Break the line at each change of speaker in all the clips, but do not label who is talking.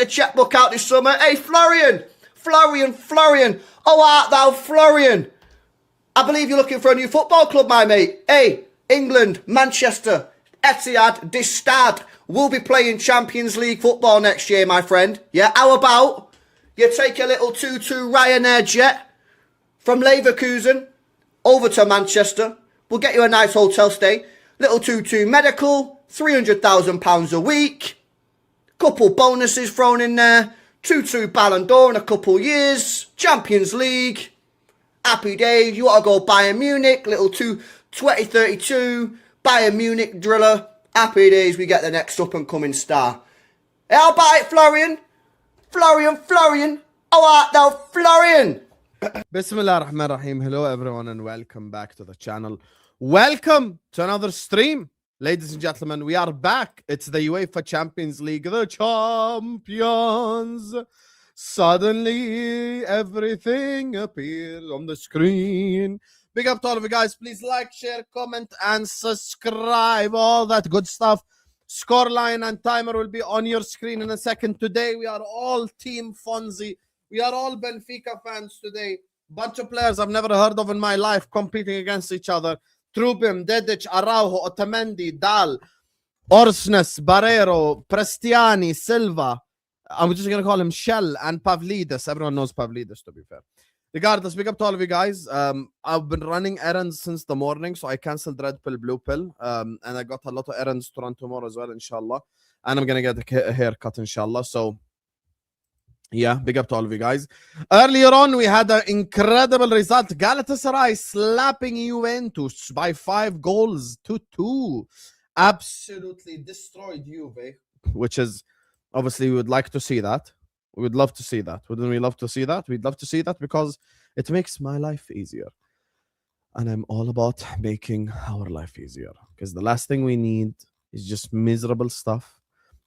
the checkbook out this summer. Hey, Florian. Oh, art thou Florian? I believe you're looking for a new football club, my mate. Hey, England, Manchester, Etihad, this Stad will be playing Champions League football next year, my friend. Yeah, how about you take a little 2-2 Ryanair jet from Leverkusen over to Manchester. We'll get you a nice hotel stay. Little 2-2 medical, £300,000 a week. Couple bonuses thrown in there. 2-2 Ballon d'Or in a couple years. Champions League. Happy days. You want to go Bayern Munich. Little 2032 Bayern Munich driller. Happy days. We get the next up and coming star. Hey, how about it, Florian? Florian. How art thou, Florian?
Bismillah ar-Rahman ar-Rahim. Hello everyone and welcome back to the channel. Welcome to another stream. Ladies and gentlemen, we are back. It's the UEFA Champions League. The champions. Suddenly everything appears on the screen. Big up to all of you guys. Please like, share, comment and subscribe. All that good stuff. Scoreline and timer will be on your screen in a second. Today we are all Team Fonzie. We are all Benfica fans today. Bunch of players I've never heard of in my life competing against each other. Trubin, Dedic, Araujo, Otamendi, Dal, Orsnes, Barrero, Prestiani, Silva. I'm just going to call him Shell and Pavlidis. Everyone knows Pavlidis, to be fair. Regardless, big up to all of you guys. I've been running errands since the morning, so I canceled Red Pill, Blue Pill. And I got a lot of errands to run tomorrow as well, inshallah. And I'm going to get a haircut, inshallah. So, yeah, big up to all of you guys. Earlier on, we had an incredible result. Galatasaray slapping Juventus by 5 goals to 2. Absolutely destroyed Juve, which is, obviously, we would like to see that. We would love to see that. Wouldn't we love to see that? We'd love to see that because it makes my life easier. And I'm all about making our life easier. Because the last thing we need is just miserable stuff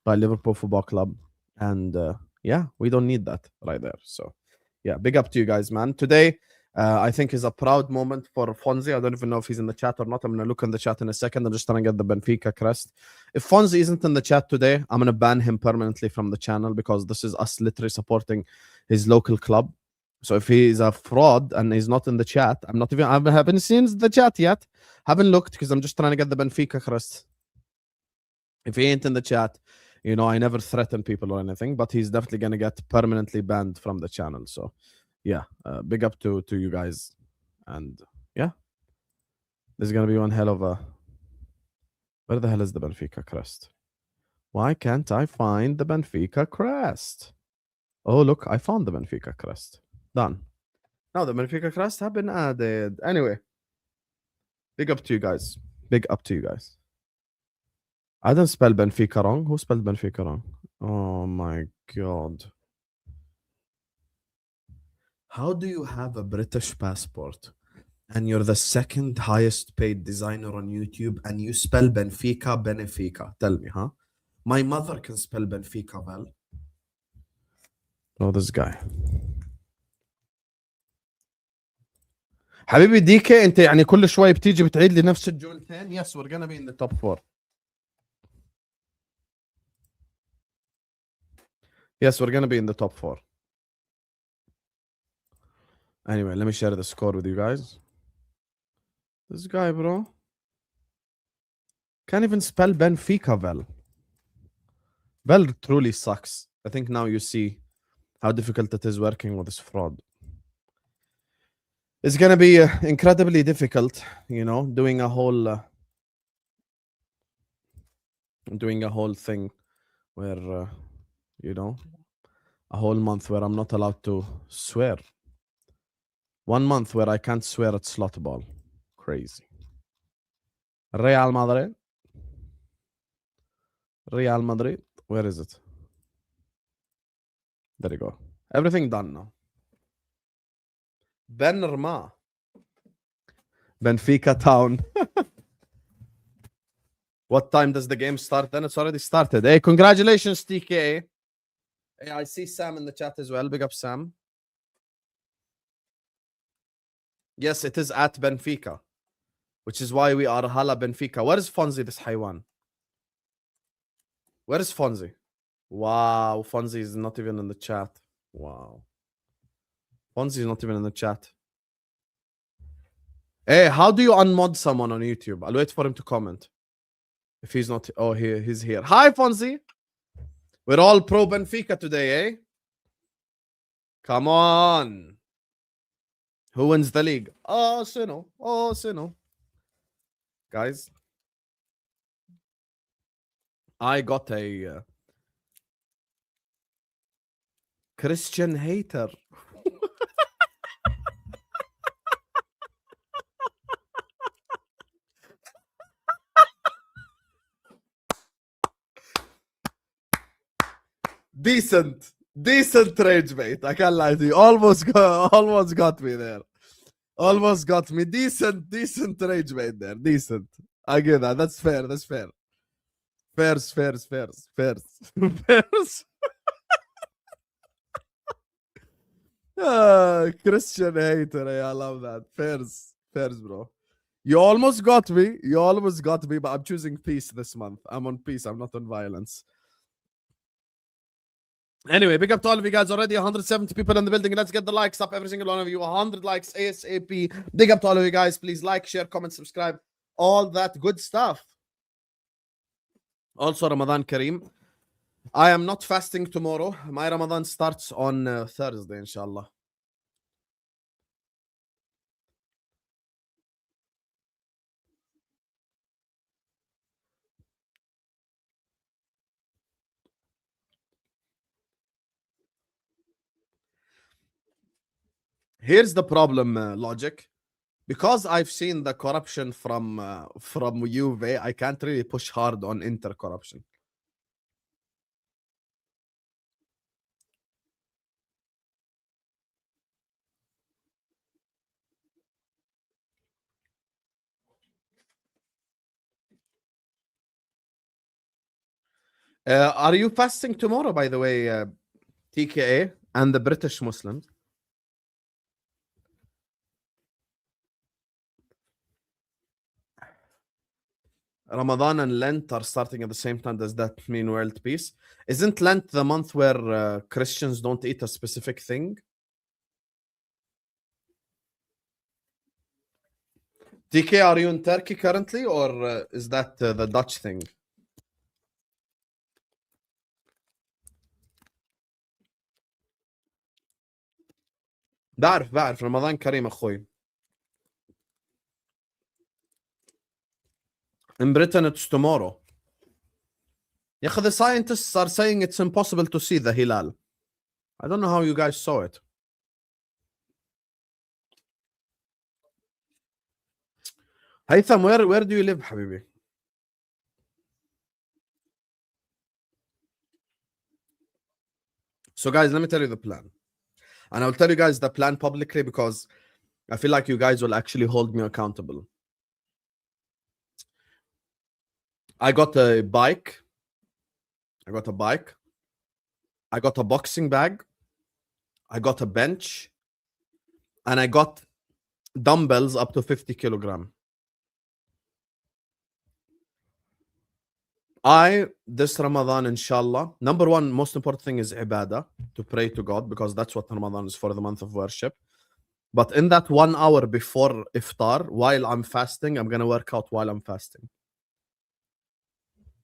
by Liverpool Football Club. And, yeah, we don't need that right there. So, yeah, big up to you guys, man. Today, I think is a proud moment for Fonzie. I don't even know if he's in the chat or not. I'm going to look in the chat in a second. I'm just trying to get the Benfica crest. If Fonzie isn't in the chat today, I'm going to ban him permanently from the channel because this is us literally supporting his local club. So if he is a fraud and he's not in the chat, I haven't seen the chat yet. Haven't looked because I'm just trying to get the Benfica crest. If he ain't in the chat, you know, I never threaten people or anything, but he's definitely going to get permanently banned from the channel. So, yeah, big up to you guys. And, yeah, there's going to be one hell of a... Where the hell is the Benfica crest? Why can't I find the Benfica crest? Oh, look, I found the Benfica crest. Done. Now the Benfica crest have been added. Anyway, big up to you guys. Big up to you guys. I didn't spell Benfica wrong. Who spelled Benfica wrong? Oh my god. How do you have a British passport and you're the second highest paid designer on YouTube and you spell Benfica Benefica? Tell me, huh? My mother can spell Benfica well. Oh, this guy. حبيبي DK انت يعني كل شوي بتيجي بتعيد لي نفس الجملتين. Yes, we're gonna be in the top 4. Yes, we're going to be in the top 4. Anyway, let me share the score with you guys. This guy, bro, can't even spell Benfica well. Well truly sucks. I think now you see how difficult it is working with this fraud. It's going to be incredibly difficult, you know, doing a whole thing where... you know, a whole month where I'm not allowed to swear. 1 month where I can't swear at slot ball. Crazy. Real Madrid. Real Madrid. Where is it? There you go. Everything done now. Ben Rma. Benfica town. What time does the game start? Then it's already started. Hey, congratulations, TK. Hey, I see Sam in the chat as well. Big up, Sam. Yes, it is at Benfica, which is why we are Hala Benfica. Where is Fonzie, this Haywan? Where is Fonzie? Wow, Fonzie is not even in the chat. Wow. Fonzie is not even in the chat. Hey, how do you unmod someone on YouTube? I'll wait for him to comment. If he's not... Oh, he's here. Hi, Fonzie. We're all pro Benfica today, eh? Come on. Who wins the league? Oh, Sino. Oh, Sino. Guys, I got a Christian hater. Decent rage bait. I can't lie to you. Almost got me there. Almost got me. Decent rage bait there. Decent. I get that. That's fair. Fairs. Christian hater. I love that. Fairs, bro. You almost got me, but I'm choosing peace this month. I'm on peace. I'm not on violence. Anyway, big up to all of you guys. Already 170 people in the building. Let's get the likes up, every single one of you. 100 likes ASAP. Big up to all of you guys. Please like, share, comment, subscribe. All that good stuff. Also, Ramadan Kareem. I am not fasting tomorrow. My Ramadan starts on Thursday, inshallah. Here's the problem, Logic. Because I've seen the corruption from Juve, I can't really push hard on Inter corruption. Are you fasting tomorrow, by the way, TKA and the British Muslims? Ramadan and Lent are starting at the same time. Does that mean world peace? Isn't Lent the month where Christians don't eat a specific thing? TK, are you in Turkey currently, or is that the Dutch thing? بعرف رمضان كريم أخوي. In Britain, it's tomorrow. Yeah, the scientists are saying it's impossible to see the hilal. I don't know how you guys saw it. Haytham, where do you live, Habibi? So, guys, let me tell you the plan. And I'll tell you guys the plan publicly because I feel like you guys will actually hold me accountable. I got a bike. I got a boxing bag. I got a bench. And I got dumbbells up to 50 kilogram. This Ramadan, inshallah, number one, most important thing is ibadah, to pray to God, because that's what Ramadan is for, the month of worship. But in that 1 hour before iftar, while I'm fasting, I'm going to work out while I'm fasting.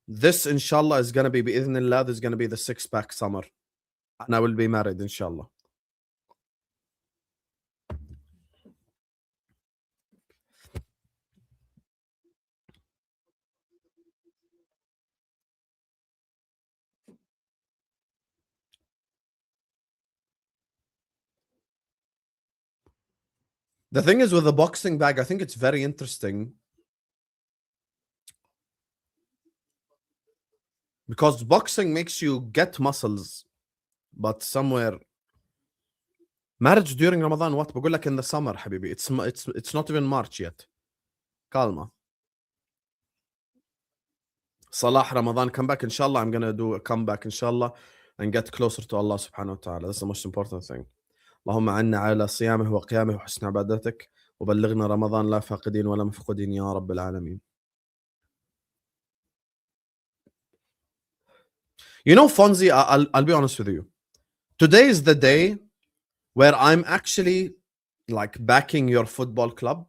This, inshallah, is going to be, bi'idhnillah, this is going to be the 6-pack summer. And I will be married, inshallah. The thing is with the boxing bag, I think it's very interesting because boxing makes you get muscles, but somewhere marriage during Ramadan, what? بقول لك in the summer, حبيبي. It's not even March yet. Calma. Salah Ramadan comeback, inshallah. I'm gonna do a comeback, inshallah, and get closer to Allah subhanahu wa ta'ala. That's the most important thing. اللهم عنا على صيامه وقيامه وحسن عبادتك وبلغنا رمضان لا فاقدين ولا مفقودين يا رب العالمين. You know, Fonzie, I'll be honest with you. Today is the day where I'm actually like backing your football club,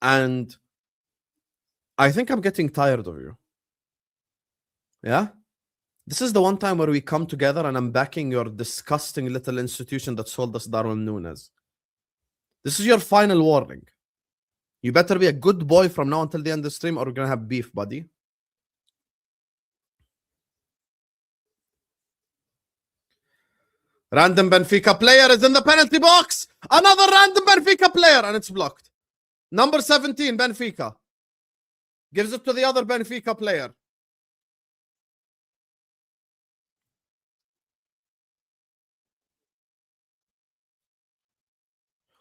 and I think I'm getting tired of you. Yeah? This is the one time where we come together and I'm backing your disgusting little institution that sold us Darwin Nunes. This is your final warning. You better be a good boy from now until the end of the stream, or we're gonna have beef, buddy. Random Benfica player is in the penalty box. Another random Benfica player, and it's blocked. Number 17, Benfica. Gives it to the other Benfica player.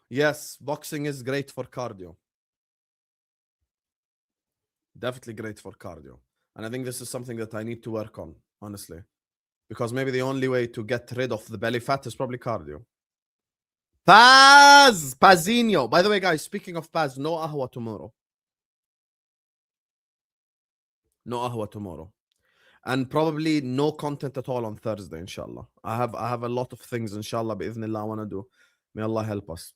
Yes, boxing is great for cardio. Definitely great for cardio. And I think this is something that I need to work on, honestly. Because maybe the only way to get rid of the belly fat is probably cardio. Pazinho. By the way, guys, speaking of Paz, no ahwa tomorrow. No ahwa tomorrow. And probably no content at all on Thursday, inshallah. I have a lot of things, inshallah, bi'idhnillah, I want to do. May Allah help us.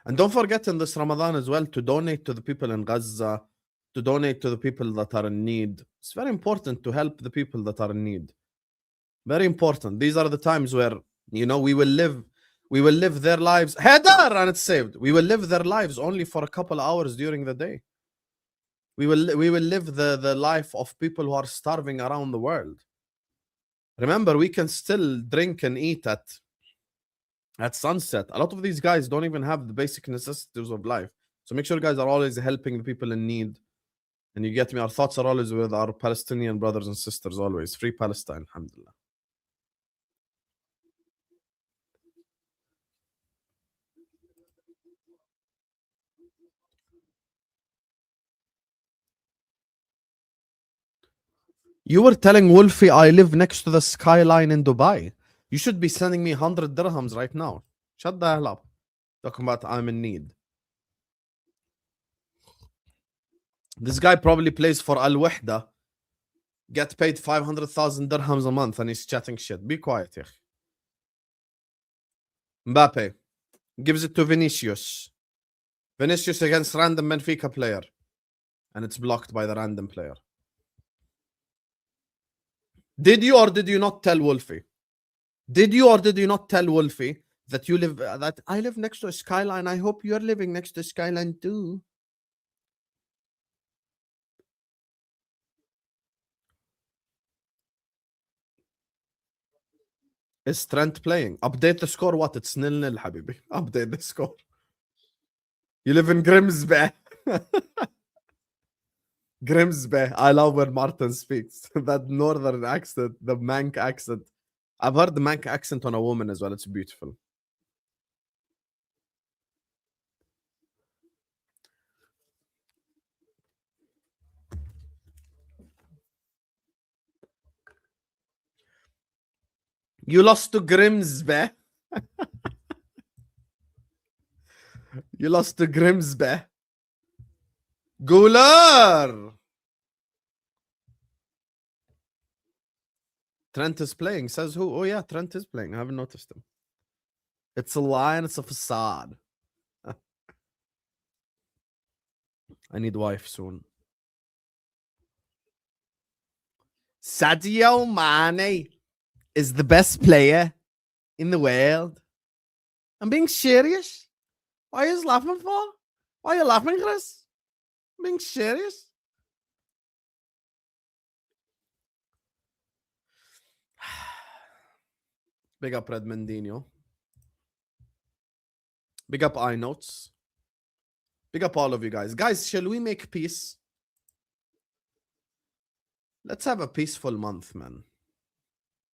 And don't forget in this Ramadan as well to donate to the people in Gaza, to donate to the people that are in need. It's very important to help the people that are in need. Very important. These are the times where, you know, we will live their lives. Header, and it's saved. We will live their lives only for a couple of hours during the day. We will live the life of people who are starving around the world. Remember, we can still drink and eat at sunset. A lot of these guys don't even have the basic necessities of life. So make sure guys are always helping the people in need. And you get me, our thoughts are always with our Palestinian brothers and sisters, always. Free Palestine, alhamdulillah. You were telling Wolfie I live next to the skyline in Dubai. You should be sending me 100 dirhams right now. Shut the hell up. Talking about I'm in need. This guy probably plays for Al Wahda. Get paid 500,000 dirhams a month and he's chatting shit. Be quiet, yah. Mbappe gives it to Vinicius. Vinicius against random Benfica player. And it's blocked by the random player. Did you or did you not tell Wolfie? Did you or did you not tell Wolfie that you live, that I live next to a skyline? I hope you're living next to a skyline too. Is Trent playing? Update the score. What? It's 0-0, habibi. Update the score. You live in Grimsby. Grimsby. I love when Martin speaks. That northern accent, the Manc accent. I've heard the Manc accent on a woman as well. It's beautiful. You lost to Grimsby. You lost to Grimsby. Gular. Trent is playing. Says who? Oh yeah, Trent is playing. I haven't noticed him. It's a lie and it's a facade. I need wife soon. Sadio Mane is the best player in the world. I'm being serious. Why are you laughing for? Why are you laughing, Chris? I'm being serious. Big up Redmondinho. Big up iNotes. Big up all of you guys. Guys, shall we make peace? Let's have a peaceful month, man.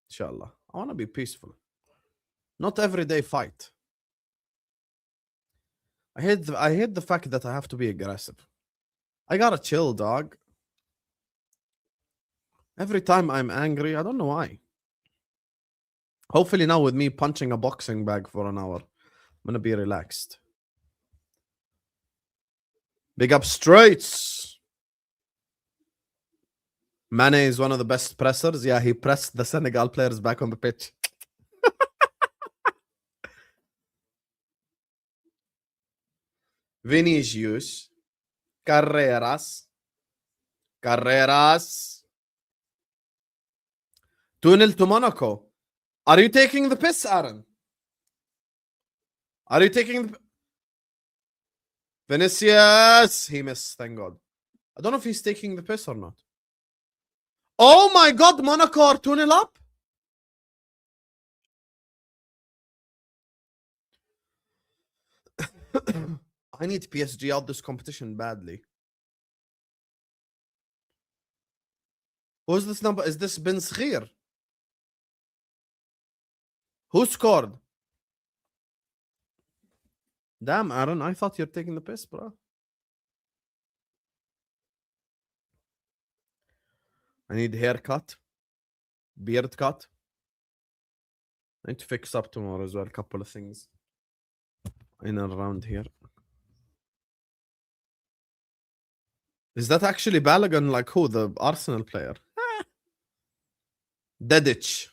Inshallah. I want to be peaceful. Not everyday fight. I hate the fact that I have to be aggressive. I gotta chill, dog. Every time I'm angry, I don't know why. Hopefully now with me punching a boxing bag for an hour, I'm gonna be relaxed. Big up Straits. Mane is one of the best pressers. Yeah, he pressed the Senegal players back on the pitch. Vinicius. Carreras. 2-0 to Monaco. Are you taking the piss, Aaron? Are you taking the... Vinicius! He missed, thank God. I don't know if he's taking the piss or not. Oh my God, Monaco are 2-0 up? I need PSG out this competition badly. Who's this number? Is this Ben Sghir? Who scored? Damn, Aaron, I thought you're taking the piss, bro. I need haircut, beard cut. I need to fix up tomorrow as well. A couple of things in and around here. Is that actually Balogun? Like who? The Arsenal player? Dedic.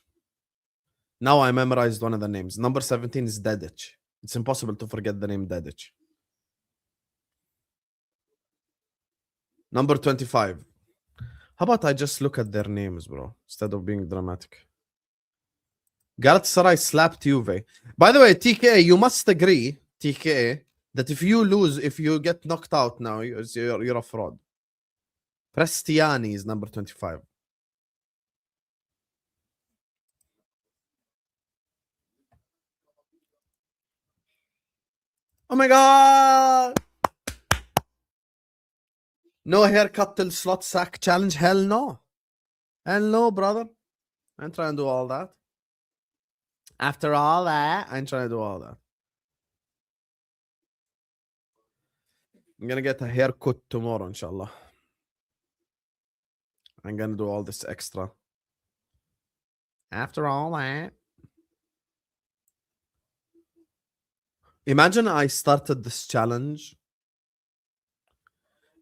Now I memorized one of the names. Number 17 is Dedic. It's impossible to forget the name Dedic. Number 25. How about I just look at their names, bro, instead of being dramatic? Galatasaray slapped Juve. By the way, TK, you must agree, TK, that if you lose, if you get knocked out now, you're a fraud. Prestiani is number 25. Oh my God! No haircut till slot sack challenge? Hell no. Hell no, brother. I ain't trying to do all that. After all that, I ain't trying to do all that. I'm gonna get a haircut tomorrow, inshallah. I'm gonna do all this extra. After all that. Imagine I started this challenge.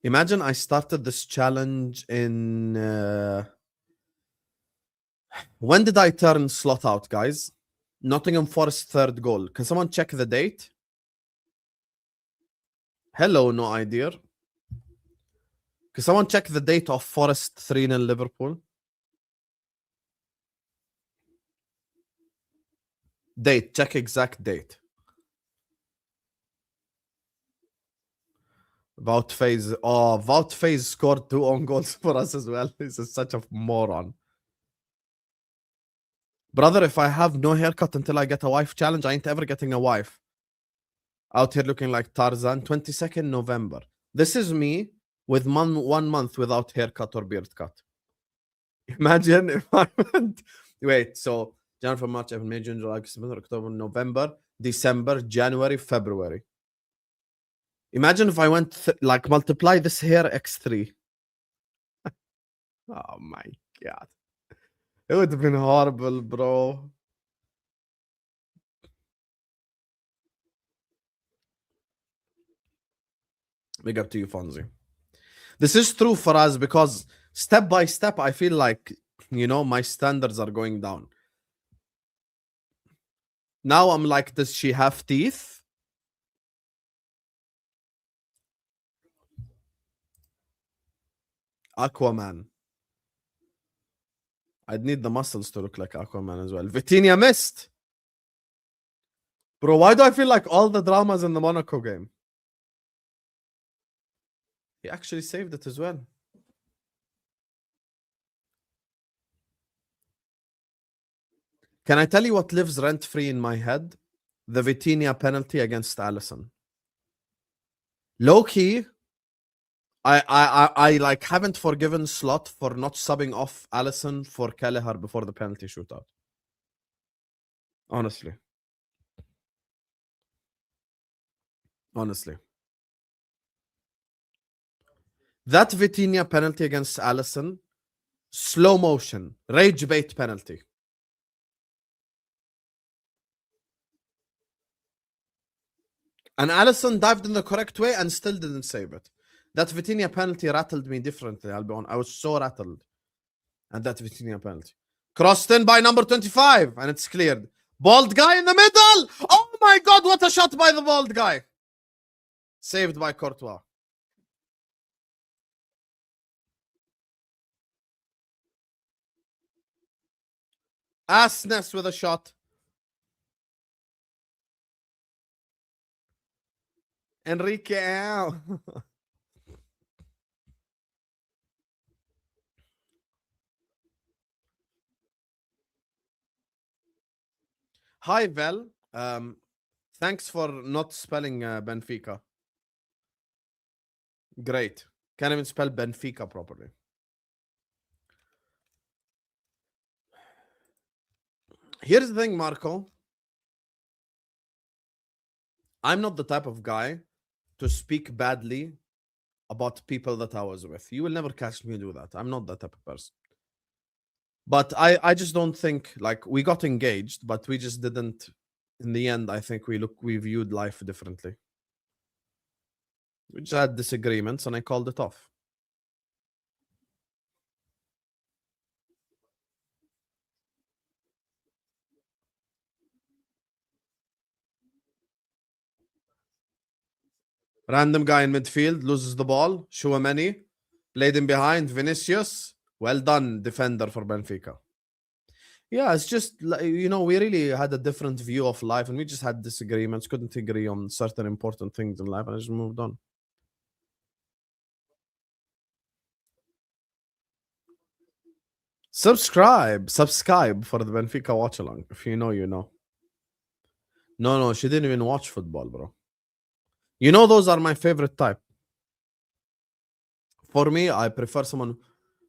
Imagine I started this challenge in... when did I turn slot out, guys? Nottingham Forest third goal. Can someone check the date? Hello, no idea. Can someone check the date of Forest 3-0 Liverpool? Date, check exact date. Wout Faze. Oh, Wout Faze scored 2 own goals for us as well. This is such a moron. Brother, if I have no haircut until I get a wife challenge, I ain't ever getting a wife. Out here looking like Tarzan. 22nd November. This is me with 1 month without haircut or beard cut. Imagine if I went... Wait, so January, February, March, April, May, June, July, September, October, November, December, January, February. Imagine if I went like multiply this hair x3. Oh my God. It would have been horrible, bro. Big up to you, Fonzie. This is true for us because step by step, I feel like, you know, my standards are going down. Now I'm like, does she have teeth? Aquaman. I'd need the muscles to look like Aquaman as well. Vitinha missed. Bro, why do I feel like all the dramas in the Monaco game? He actually saved it as well. Can I tell you what lives rent-free in my head? The Vitinha penalty against Alisson. Low-key, I like haven't forgiven Slot for not subbing off Alisson for Kelleher before the penalty shootout. Honestly. That Vitinha penalty against Alisson, slow motion, rage bait penalty. And Alisson dived in the correct way and still didn't save it. That Vitinha penalty rattled me differently, I'll be honest. I was so rattled at that Vitinha penalty. Crossed in by number 25, and it's cleared. Bald guy in the middle! Oh my god, what a shot by the bald guy! Saved by Courtois. Asness with a shot. Enrique. Hi, Vel. Thanks for not spelling Benfica. Great. Can't even spell Benfica properly. Here's the thing, Marco. I'm not the type of guy to speak badly about people that I was with. You will never catch me do that. I'm not that type of person. But I just don't think, like, we got engaged, but we just didn't. In the end, I think we viewed life differently. We just had disagreements, and I called it off. Random guy in midfield loses the ball. Chouameni played him behind. Vinicius, well done, defender for Benfica. Yeah, it's just, we really had a different view of life, and we just had disagreements, couldn't agree on certain important things in life, and I just moved on. Subscribe for the Benfica watch-along. If you know, you know. No, she didn't even watch football, bro. You know, those are my favorite type. For me, I prefer someone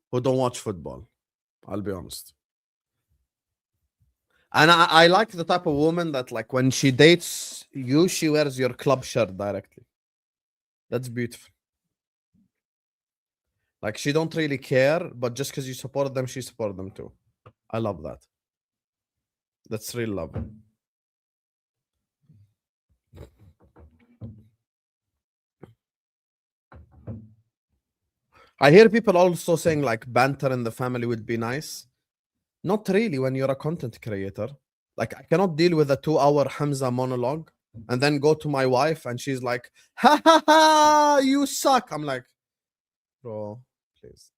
who don't watch football. I'll be honest. And I like the type of woman that, like, when she dates you, she wears your club shirt directly. That's beautiful. Like, she don't really care, but just because you support them, she support them too. I love that. That's real love. I hear people also saying, like, banter in the family would be nice. Not really when you're a content creator. Like, I cannot deal with a 2-hour Hamza monologue and then go to my wife and she's like, ha ha ha, you suck. I'm like, bro, please.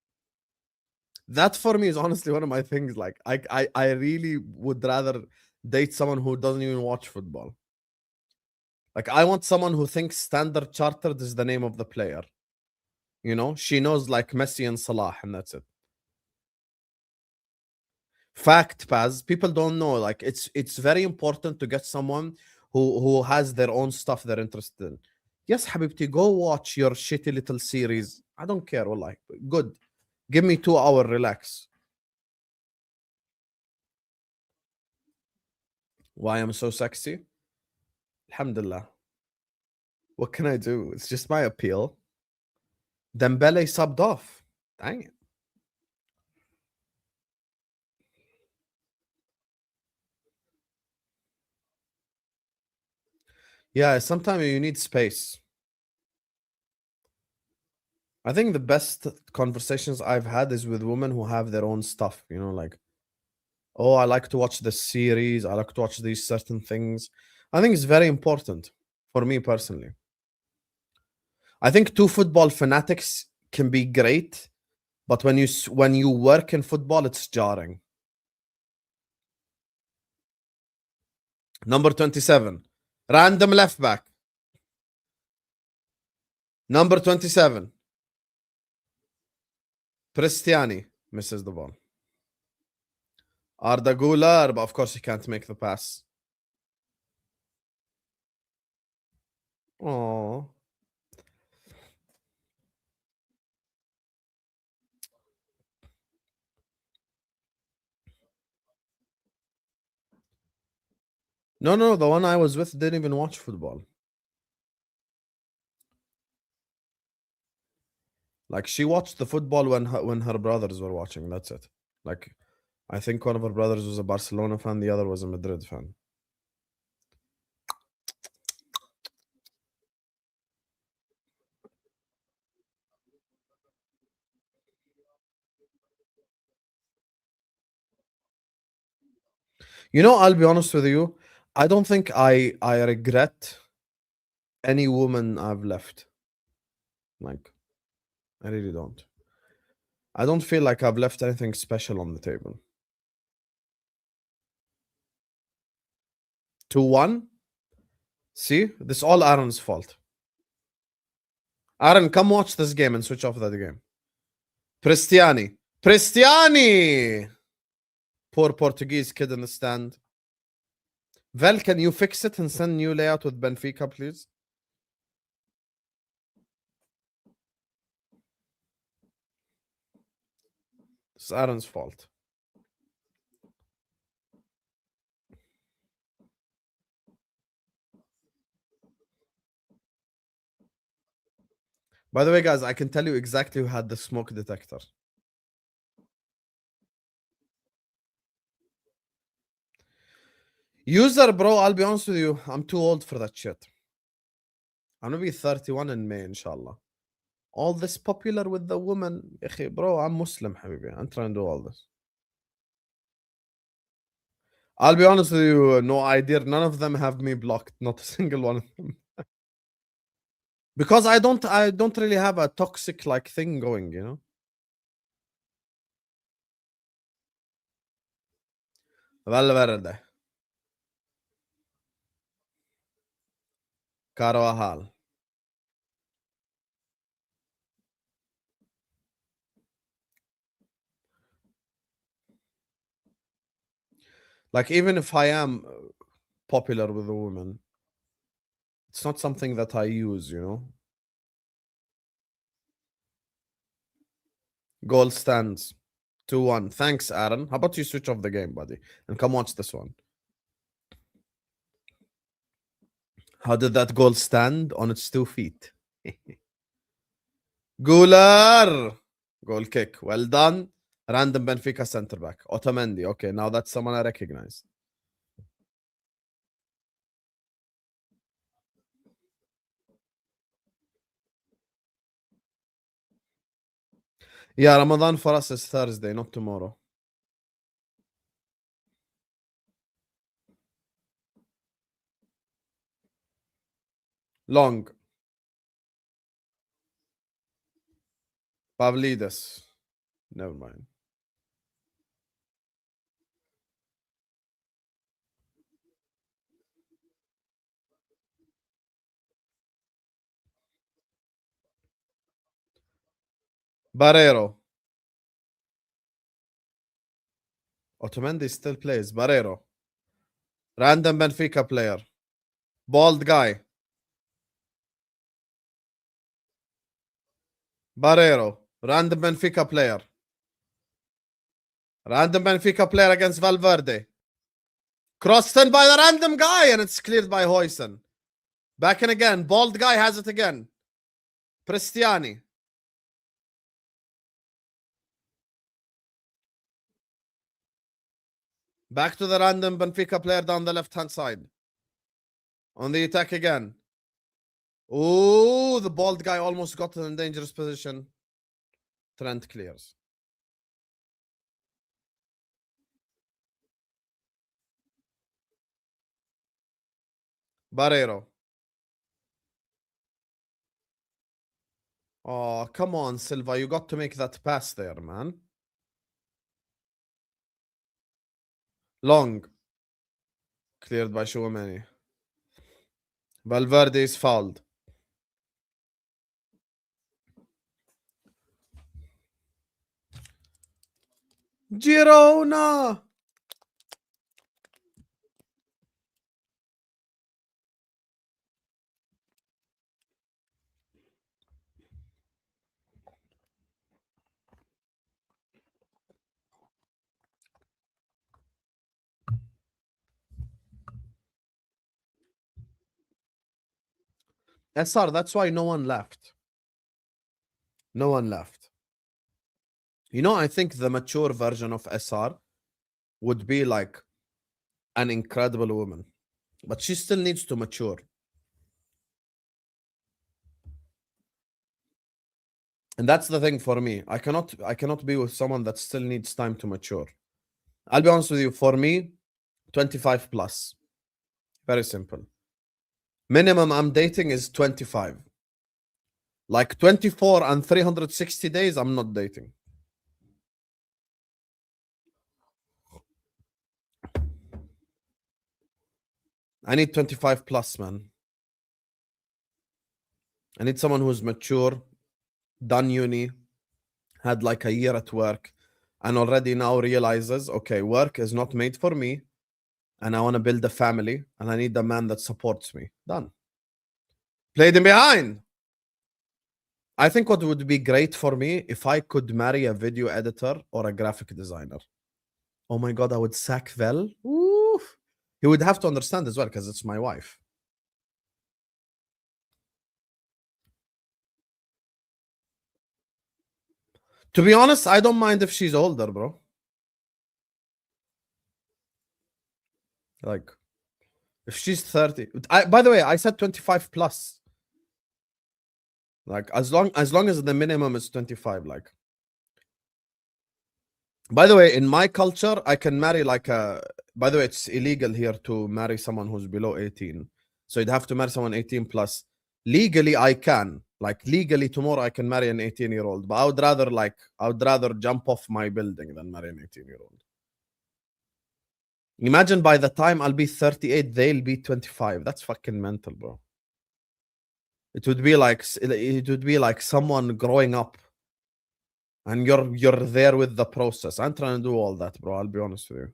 That for me is honestly one of my things. Like, I really would rather date someone who doesn't even watch football. Like, I want someone who thinks Standard Chartered is the name of the player. You know, she knows like Messi and Salah, and that's it. Fact, Paz. People don't know. Like, it's very important to get someone who has their own stuff they're interested in. Yes, Habibti, go watch your shitty little series. I don't care. Wallahi. Good. Give me 2 hour relax. Why I'm so sexy? Alhamdulillah. What can I do? It's just my appeal. Dembele subbed off. Dang it. Yeah, sometimes you need space. I think the best conversations I've had is with women who have their own stuff, you know, like, oh, I like to watch this series, I like to watch these certain things. I think it's very important for me personally. I think two football fanatics can be great, but when you work in football, it's jarring. Number 27, random left back. Number 27, Pristiani misses the ball. Arda Güler, but of course he can't make the pass. Oh. No, the one I was with didn't even watch football. Like, she watched the football when her brothers were watching. That's it. Like, I think one of her brothers was a Barcelona fan, the other was a Madrid fan. You know, I'll be honest with you. I don't think I regret any woman I've left. Like, I really don't. I don't feel like I've left anything special on the table. 2-1. See, this is all Aaron's fault. Aaron, come watch this game and switch off that game. Prestiani. Prestiani! Poor Portuguese kid in the stand. Vel, can you fix it and send new layout with Benfica, please? It's Aaron's fault. By the way, guys, I can tell you exactly who had the smoke detector. User, bro, I'll be honest with you. I'm too old for that shit. I'm gonna be 31 in May, inshallah. All this popular with the woman. Bro, I'm Muslim, habibi. I'm trying to do all this. I'll be honest with you, no idea. None of them have me blocked. Not a single one of them. Because I don't really have a toxic like thing going, you know. Valverde. Carvajal. Like, even if I am popular with a woman, it's not something that I use, you know. Goal stands 2-1. Thanks, Aaron. How about you switch off the game, buddy, and come watch this one? How did that goal stand on its 2 feet? Gular! Goal kick. Well done. Random Benfica center back. Otamendi. Okay, now that's someone I recognize. Yeah, Ramadan for us is Thursday, not tomorrow. Long. Pavlidis. Never mind. Barrero. Otamendi still plays. Barrero. Random Benfica player. Bald guy. Barrero. Random Benfica player. Random Benfica player against Valverde. Crossed in by the random guy and it's cleared by Hoysen. Back in again. Bald guy has it again. Prestiani. Back to the random Benfica player down the left-hand side. On the attack again. Oh, the bald guy almost got in a dangerous position. Trent clears. Barrero. Oh, come on, Silva. You got to make that pass there, man. Long. Cleared by Chouameni. Valverde is fouled. Girona. SR, that's why no one left. No one left. You know, I think the mature version of SR would be like an incredible woman. But she still needs to mature. And that's the thing for me. I cannot be with someone that still needs time to mature. I'll be honest with you. For me, 25 plus. Very simple. Minimum I'm dating is 25. Like 24 and 360 days, I'm not dating. I need 25 plus, man. I need someone who's mature, done uni, had like a year at work, and already now realizes, okay, work is not made for me, and I want to build a family, and I need a man that supports me. Done. Played him behind. I think what would be great for me if I could marry a video editor or a graphic designer. Oh my god, I would sack Vel. Oof. He would have to understand as well because it's my wife. To be honest, I don't mind if she's older, bro. Like, if she's 30. By the way, I said 25 plus. Like, as long as the minimum is 25, like. By the way, in my culture, I can marry like a. By the way, it's illegal here to marry someone who's below 18. So you'd have to marry someone 18 plus. Legally, I can. Like legally, tomorrow I can marry an 18-year-old. But I would rather jump off my building than marry an 18-year-old. Imagine by the time I'll be 38, they'll be 25. That's fucking mental, bro. It would be like someone growing up, and you're there with the process. I'm trying to do all that, bro. I'll be honest with you.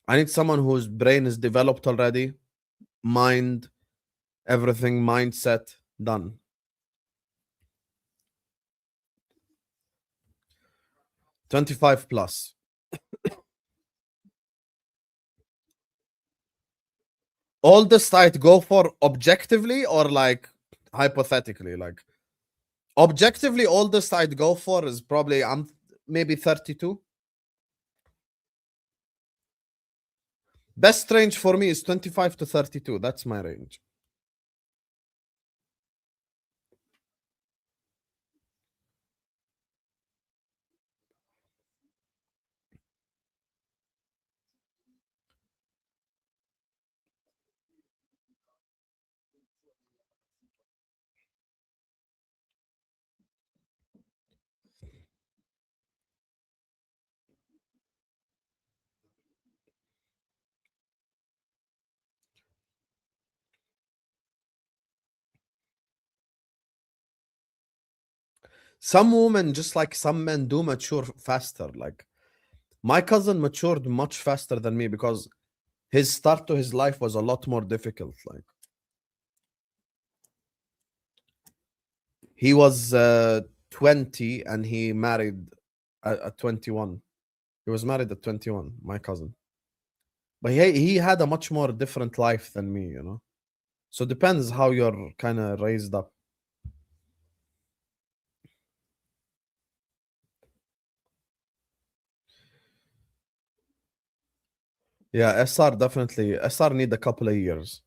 I need someone whose brain is developed already, mind, everything, mindset done. $25 plus. Oldest I'd go for objectively or like hypothetically? Like objectively, oldest I'd go for is probably I'm maybe 32. Best range for me is 25 to 32. That's my range. Some women, just like some men, do mature faster. Like my cousin matured much faster than me because his start to his life was a lot more difficult. Like he was 20 and he married at 21. He was married at 21, my cousin. But he had a much more different life than me, you know? So it depends how you're kind of raised up. Yeah, SR definitely. SR need a couple of years.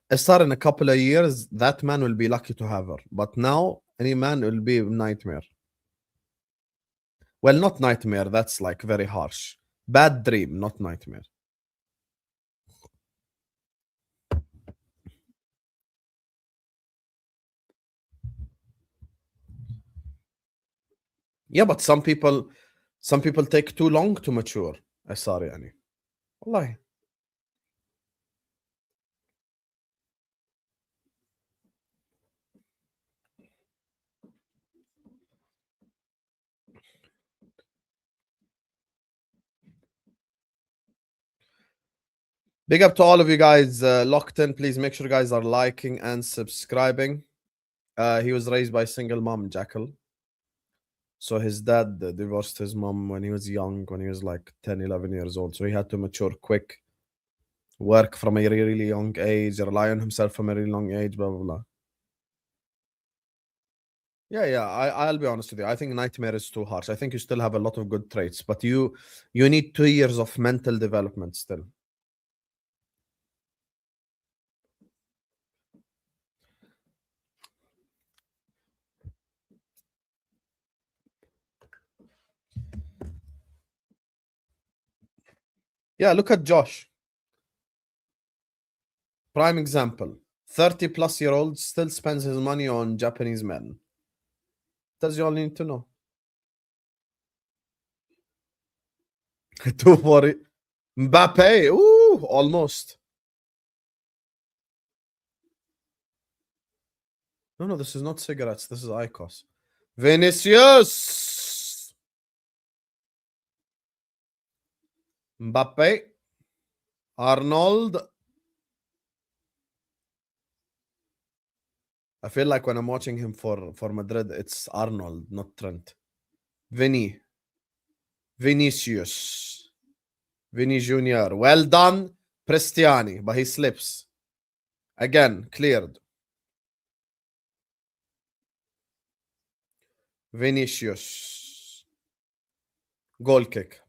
SR in a couple of years, that man will be lucky to have her. But now, any man will be a nightmare. Well, not nightmare. That's like very harsh. Bad dream, not nightmare. Yeah, but some people take too long to mature. SR يعني. والله. Big up to all of you guys locked in. Please make sure you guys are liking and subscribing. He was raised by single mom, Jackal. So his dad divorced his mom when he was young, when he was like 10, 11 years old. So he had to mature quick, work from a really young age, rely on himself from a really young age, blah, blah, blah. Yeah, I'll be honest with you. I think nightmare is too harsh. I think you still have a lot of good traits, but you need 2 years of mental development still. Yeah, look at Josh. Prime example. 30-plus-year-old still spends his money on Japanese men. That's all you need to know. 240. Mbappe. Ooh, almost. No, this is not cigarettes. This is Icos. Vinicius. Mbappe. Arnold. I feel like when I'm watching him for Madrid, it's Arnold, not Trent. Vinicius. Vinny Jr. Well done, Prestiani, but he slips. Again, cleared. Vinicius. Goal kick.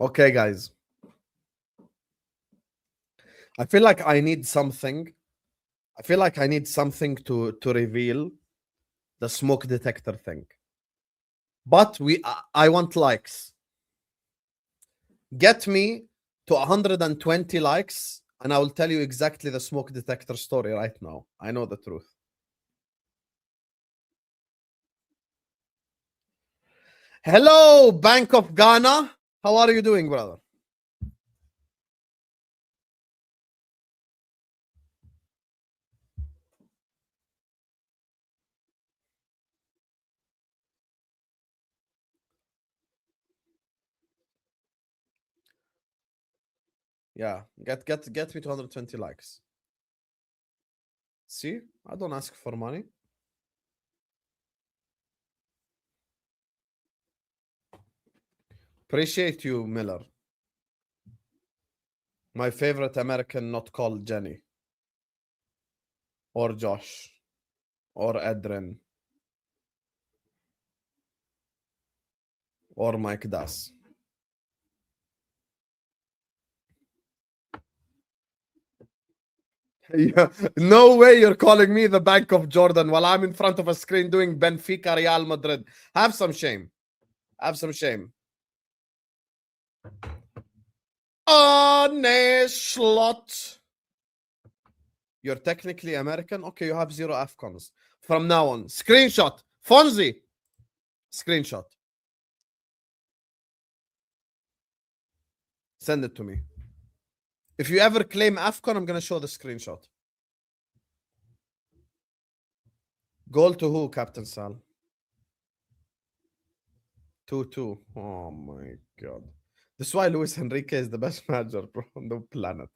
Okay, guys. I feel like I need something. I feel like I need something to reveal the smoke detector thing. But I want likes. Get me to 120 likes, and I will tell you exactly the smoke detector story right now. I know the truth. Hello, Bank of Ghana. How are you doing, brother? Yeah, get me to 120 likes. See, I don't ask for money. Appreciate you, Miller. My favorite American not called Jenny. Or Josh. Or Edrin. Or Mike Das. Yeah. No way you're calling me the Bank of Jordan while I'm in front of a screen doing Benfica Real Madrid. Have some shame. Have some shame. Slot. You're technically American? Okay, you have 0 AFCONs. From now on. Screenshot. Fonzie. Screenshot. Send it to me. If you ever claim AFCON, I'm going to show the screenshot. Goal to who, Captain Sal? 2-2. Oh my God. This is why Luis Enrique is the best manager, bro, on the planet.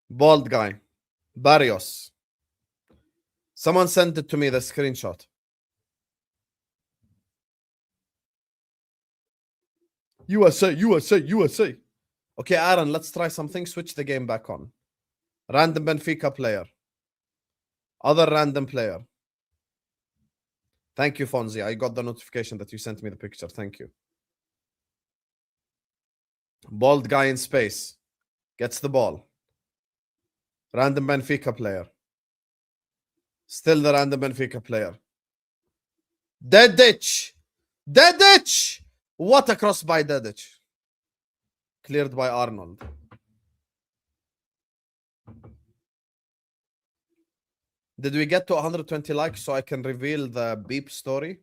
Bald guy. Barrios. Someone sent it to me, the screenshot. USA. Okay, Aaron, let's try something. Switch the game back on. Random Benfica player. Other random player. Thank you, Fonzie. I got the notification that you sent me the picture. Thank you. Bald guy in space. Gets the ball. Random Benfica player. Still the random Benfica player. Dedic. What a cross by Dedic. Cleared by Arnold. Did we get to 120 likes so I can reveal the beep story?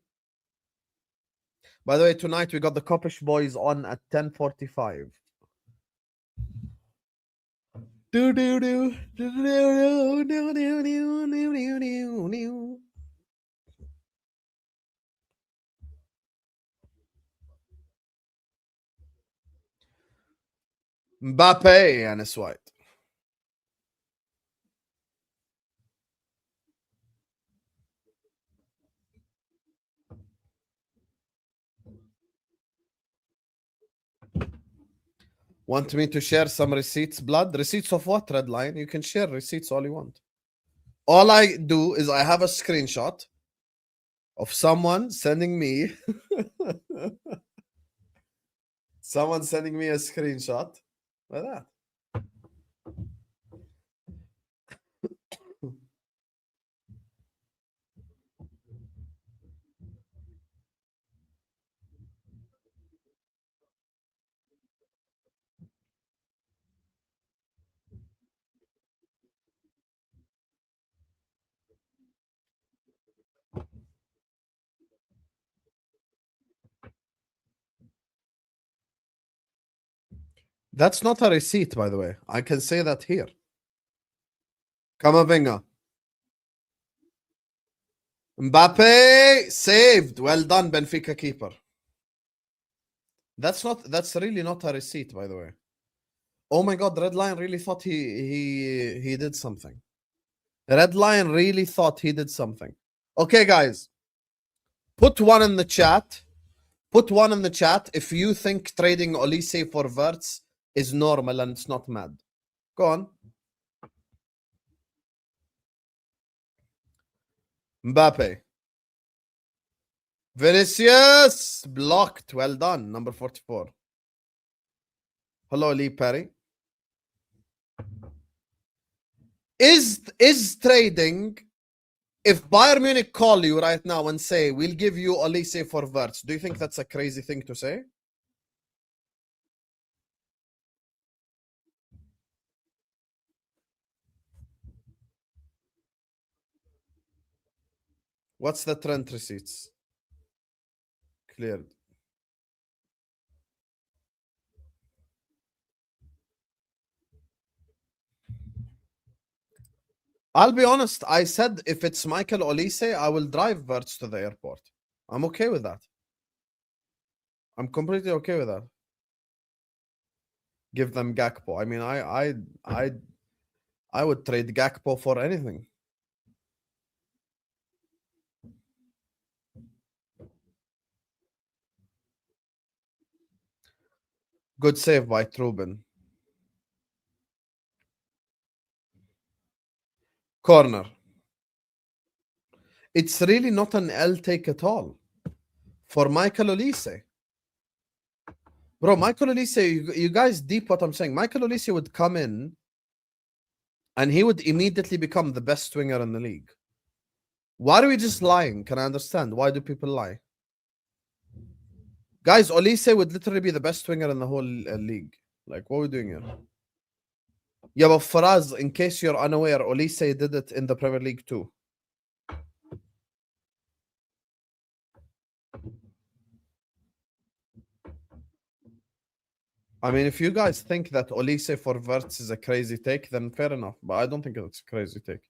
By the way, tonight we got the Coppish boys on at 10:45. Mbappe and his white. Want me to share some receipts, blood? Receipts of what, Redline? You can share receipts all you want. All I do is I have a screenshot of someone sending me someone sending me a screenshot like that. That's not a receipt, by the way. I can say that here. Camavinga. Mbappe saved. Well done, Benfica keeper. That's really not a receipt, by the way. Oh my god, Red Lion really thought he did something. Red Lion really thought he did something. Okay, guys. Put one in the chat. Put one in the chat if you think trading Olise for Verts is normal and it's not mad. Go on. Mbappe. Vinicius blocked. Well done. Number 44. Hello, Lee Perry. Is trading, if Bayern Munich call you right now and say, we'll give you Olise for Verts, do you think that's a crazy thing to say? What's the Trent receipts? Cleared. I'll be honest. I said if it's Michael Olise, I will drive Verts to the airport. I'm okay with that. I'm completely okay with that. Give them Gakpo. I mean, I would trade Gakpo for anything. Good save by Trubin. Corner. It's really not an L take at all for Michael Olise. Bro, Michael Olise, you guys deep what I'm saying. Michael Olise would come in and he would immediately become the best winger in the league. Why are we just lying? Can I understand? Why do people lie? Guys, Olise would literally be the best winger in the whole league. Like, what are we doing here? Yeah, but Faraz, in case you're unaware, Olise did it in the Premier League too. I mean, if you guys think that Olise for Verts is a crazy take, then fair enough. But I don't think it's a crazy take.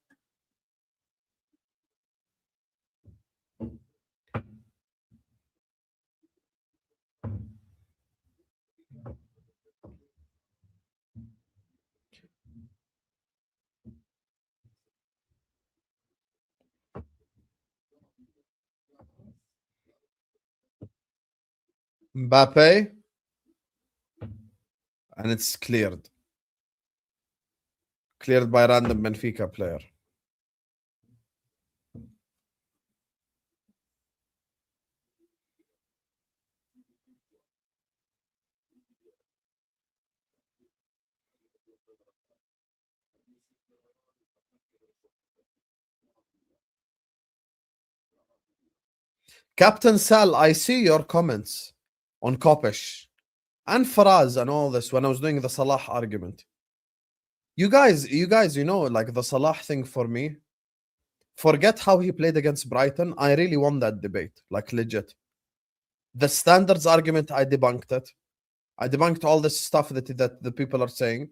Mbappe. And it's cleared. Cleared by random Benfica player. Captain Sal, I see your comments on Kopish and Faraz and all this when I was doing the Salah argument. You guys, you know, like the Salah thing for me, forget how he played against Brighton. I really won that debate, like legit. The standards argument, I debunked it. I debunked all this stuff that the people are saying.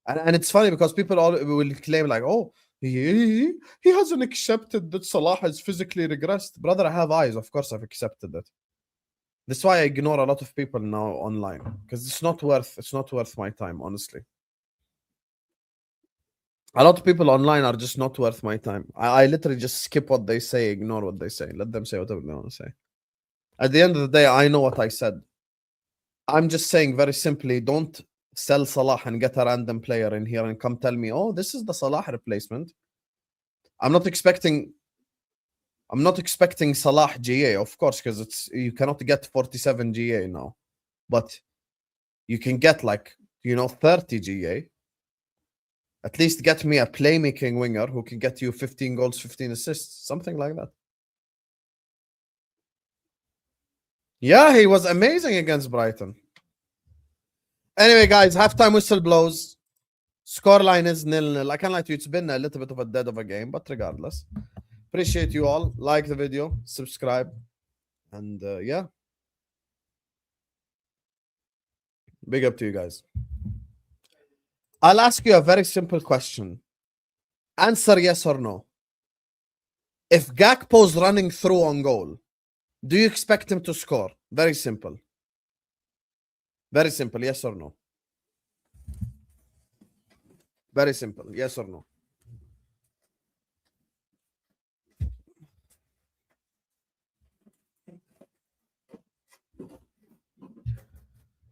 And it's funny because people all will claim like, oh, he hasn't accepted that Salah has physically regressed. Brother, I have eyes. Of course I've accepted it. That's why I ignore a lot of people now online. Because it's not worth my time, honestly. A lot of people online are just not worth my time. I literally just skip what they say, ignore what they say. Let them say whatever they want to say. At the end of the day, I know what I said. I'm just saying very simply, don't sell Salah and get a random player in here and come tell me, oh, this is the Salah replacement. I'm not expecting Salah GA, of course, because you cannot get 47 GA now. But you can get 30 GA. At least get me a playmaking winger who can get you 15 goals, 15 assists, something like that. Yeah, he was amazing against Brighton. Anyway, guys, halftime whistle blows. Scoreline is 0-0. I can't lie to you, it's been a little bit of a dead of a game, but regardless. Appreciate you all. Like the video, subscribe, and yeah. Big up to you guys. I'll ask you a very simple question. Answer yes or no. If Gakpo's running through on goal, do you expect him to score? Very simple. Very simple. Yes or no? Very simple. Yes or no?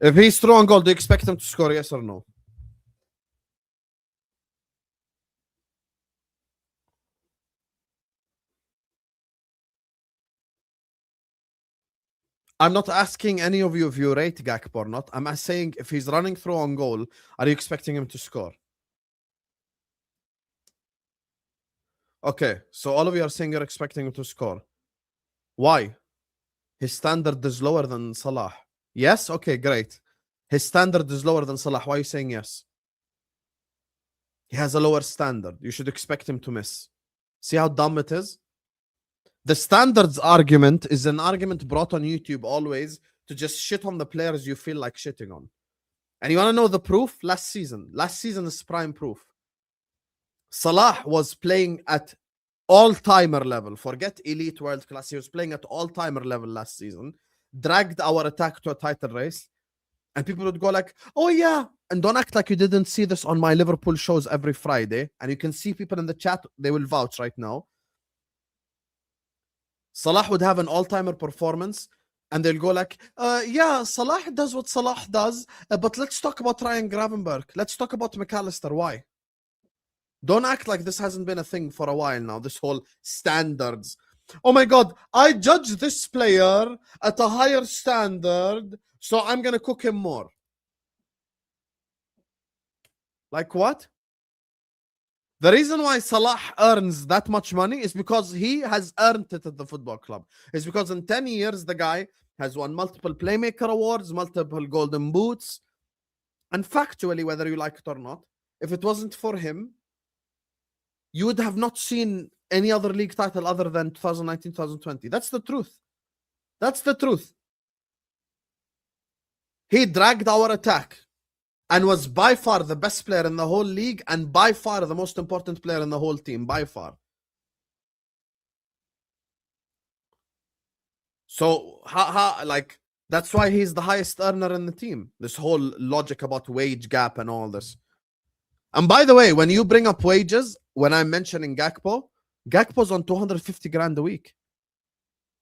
If he's through on goal, do you expect him to score? Yes or no? I'm not asking any of you if you rate Gakpo or not. I'm saying if he's running through on goal, are you expecting him to score? Okay, so all of you are saying you're expecting him to score. Why? His standard is lower than Salah. Yes? Okay, great. His standard is lower than Salah. Why are you saying yes? He has a lower standard. You should expect him to miss. See how dumb it is? The standards argument is an argument brought on YouTube always to just shit on the players you feel like shitting on. And you want to know the proof? Last season. Last season is prime proof. Salah was playing at all-timer level. Forget elite world class. He was playing at all-timer level last season. Dragged our attack to a title race. And people would go like, oh yeah. And don't act like you didn't see this on my Liverpool shows every Friday. And you can see people in the chat, they will vouch right now. Salah would have an all-timer performance. And they'll go like, yeah, Salah does what Salah does. But let's talk about Ryan Gravenberch. Let's talk about McAllister. Why? Don't act like this hasn't been a thing for a while now. This whole standards. Oh my God, I judge this player at a higher standard, so I'm going to cook him more. Like what? The reason why Salah earns that much money is because he has earned it at the football club. It's because in 10 years, the guy has won multiple Playmaker Awards, multiple Golden Boots. And factually, whether you like it or not, if it wasn't for him, you would have not seen any other league title other than 2019-2020. That's the truth. That's the truth. He dragged our attack and was by far the best player in the whole league and by far the most important player in the whole team, by far. So, like, that's why he's the highest earner in the team. This whole logic about wage gap and all this. And by the way, when you bring up wages, when I'm mentioning Gakpo's on 250 grand a week.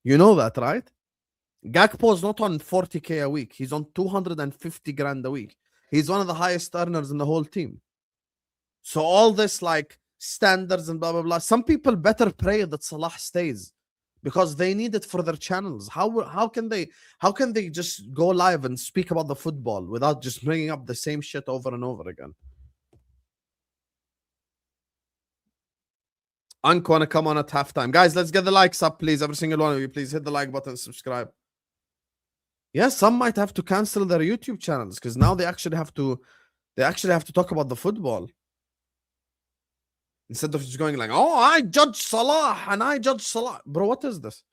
You know that, right? Gakpo's not on 40k a week. He's on 250 grand a week. He's one of the highest earners in the whole team. So all this like standards and blah, blah, blah. Some people better pray that Salah stays because they need it for their channels. How can they just go live and speak about the football without just bringing up the same shit over and over again? Ank wanna come on at halftime. Guys, let's get the likes up, please. Every single one of you, please hit the like button, subscribe. Yeah, some might have to cancel their YouTube channels because now they actually have to talk about the football. Instead of just going like, oh, I judge Salah and I judge Salah. Bro, what is this?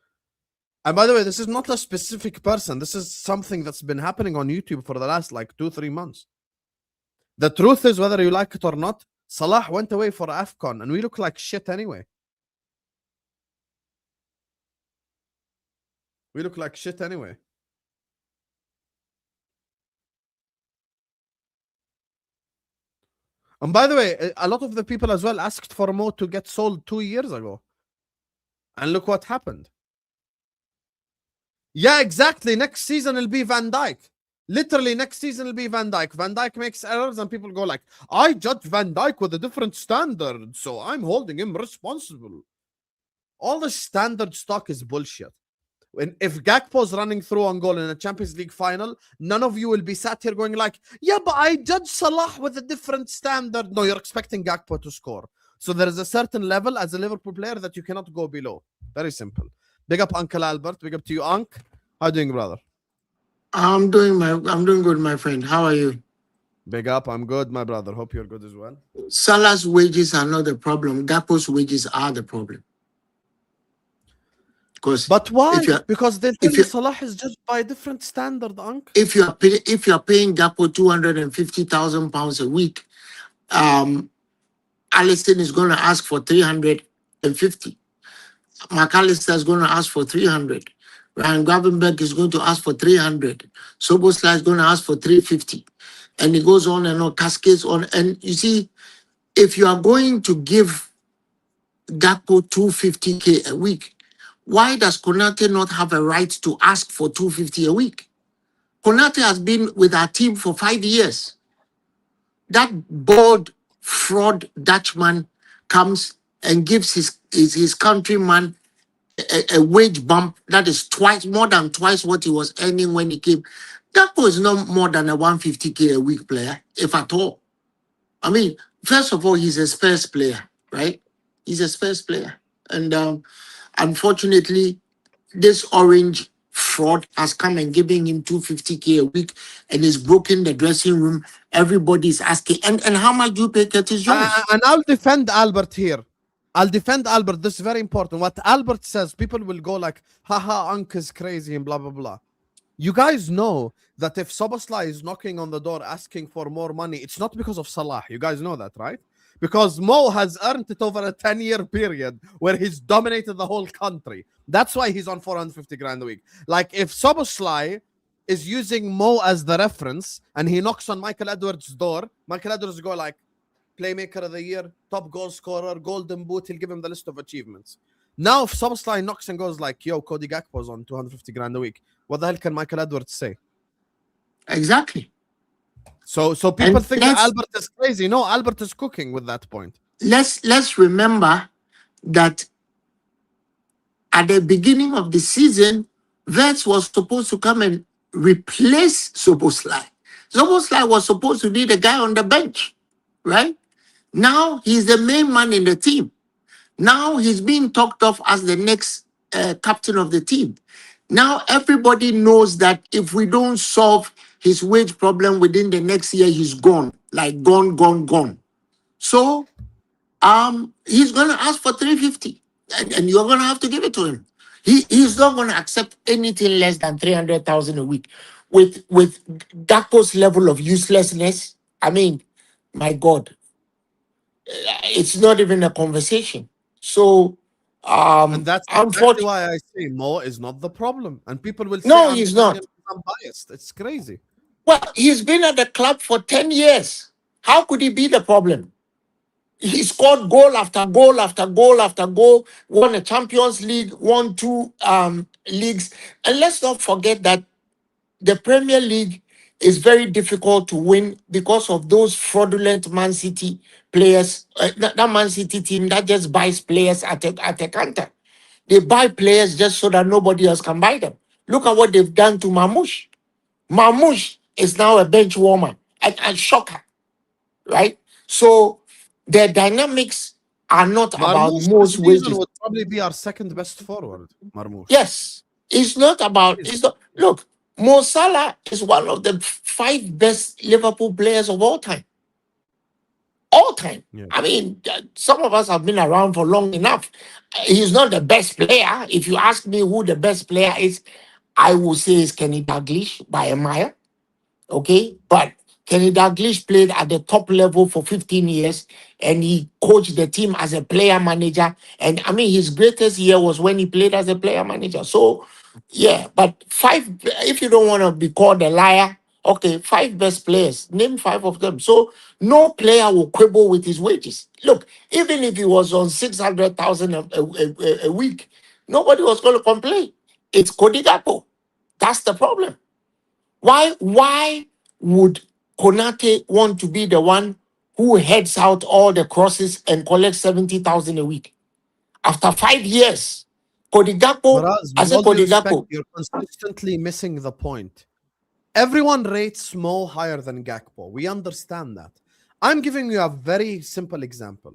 And by the way, this is not a specific person. This is something that's been happening on YouTube for the last like 2-3 months. The truth is, whether you like it or not, Salah went away for AFCON and we look like shit anyway. We look like shit anyway. And by the way, a lot of the people as well asked for Mo to get sold 2 years ago. And look what happened. Yeah, exactly. Next season it'll be Van Dijk. Literally, next season will be Van Dijk. Van Dijk makes errors and people go like, I judge Van Dijk with a different standard, so I'm holding him responsible. All the standard stock is bullshit. If Gakpo's running through on goal in a Champions League final, none of you will be sat here going like, yeah, but I judge Salah with a different standard. No, you're expecting Gakpo to score. So there is a certain level as a Liverpool player that you cannot go below. Very simple. Big up Uncle Albert. Big up to you, Unc. How you doing, brother?
I'm doing good, my friend. How are you?
Big up. I'm good, my brother. Hope you're good as well.
Salah's wages are not the problem. Gakpo's wages are the problem.
But why? Because they tell you Salah is judged by a different standard, Unc.
If you're paying Gakpo £250,000 a week, Allison is going to ask for 350. McAllister is going to ask for 300. Ryan Gravenberg is going to ask for 300. Soboslai is going to ask for 350. And it goes on and on, cascades on. And you see, if you are going to give Gakpo 250K a week, why does Konate not have a right to ask for 250 a week? Konate has been with our team for 5 years. That bald fraud Dutchman comes and gives his countryman a wage bump that is more than twice what he was earning when he came. Gakpo is not more than a 150K a week player, if at all. I mean, first of all, he's a Spurs player, right? He's a Spurs player. And unfortunately, this orange fraud has come and given him 250K a week and is broken the dressing room. Everybody's asking, and how much do you pay Curtis Jones?
And I'll defend Albert here. I'll defend Albert. This is very important. What Albert says, people will go like, haha, Unk is crazy and blah, blah, blah. You guys know that if Soboslai is knocking on the door asking for more money, it's not because of Salah. You guys know that, right? Because Mo has earned it over a 10-year period where he's dominated the whole country. That's why he's on 450 grand a week. Like, if Soboslai is using Mo as the reference and he knocks on Michael Edwards' door, Michael Edwards go like, Playmaker of the Year, top goal scorer, golden boot, he'll give him the list of achievements. Now, if Soboslai knocks and goes like, yo, Cody Gakpo's on 250 grand a week, what the hell can Michael Edwards say?
Exactly.
So people think that Albert is crazy. No, Albert is cooking with that point.
Let's remember that at the beginning of the season, Vets was supposed to come and replace Soboslai. Soboslai was supposed to be the guy on the bench, right? Now he's the main man in the team. Now he's being talked of as the next captain of the team. Now everybody knows that if we don't solve his wage problem within the next year, he's gone. Like gone. So he's gonna ask for 350. And you're gonna have to give it to him. He's not gonna accept anything less than 300,000 a week. With Gakpo's level of uselessness, I mean, my God, it's not even a conversation. So
and that's exactly why I say Mo is not the problem. And people will say,
no, he's not.
I'm biased. It's crazy.
Well, he's been at the club for 10 years. How could he be the problem? He scored goal after goal after goal after goal, won a Champions League, won 2 leagues. And let's not forget that the Premier League is very difficult to win because of those fraudulent Man City players. That Man City team that just buys players at a counter. They buy players just so that nobody else can buy them. Look at what they've done to Mamouche. Mamouche is now a bench warmer and shocker, right? So the dynamics are not about most wages.
Would probably be our second best forward, Marmouche.
Yes, it's not about. It's not. Look, Mo Salah is one of the 5 best Liverpool players of all time. All time. Yeah. I mean, some of us have been around for long enough. He's not the best player. If you ask me who the best player is, I will say it's Kenny Dalglish by a mile. Okay, but Kenny Dalglish played at the top level for 15 years and he coached the team as a player manager. And I mean, his greatest year was when he played as a player manager. So, yeah, but 5, if you don't want to be called a liar, okay, 5 best players, name 5 of them. So, no player will quibble with his wages. Look, even if he was on 600,000 a week, nobody was going to complain. It's Cody Gakpo. That's the problem. Why would Konate want to be the one who heads out all the crosses and collects 70,000 a week? After 5 years, Cody Gakpo,
you're consistently missing the point. Everyone rates Mo higher than Gakpo. We understand that. I'm giving you a very simple example.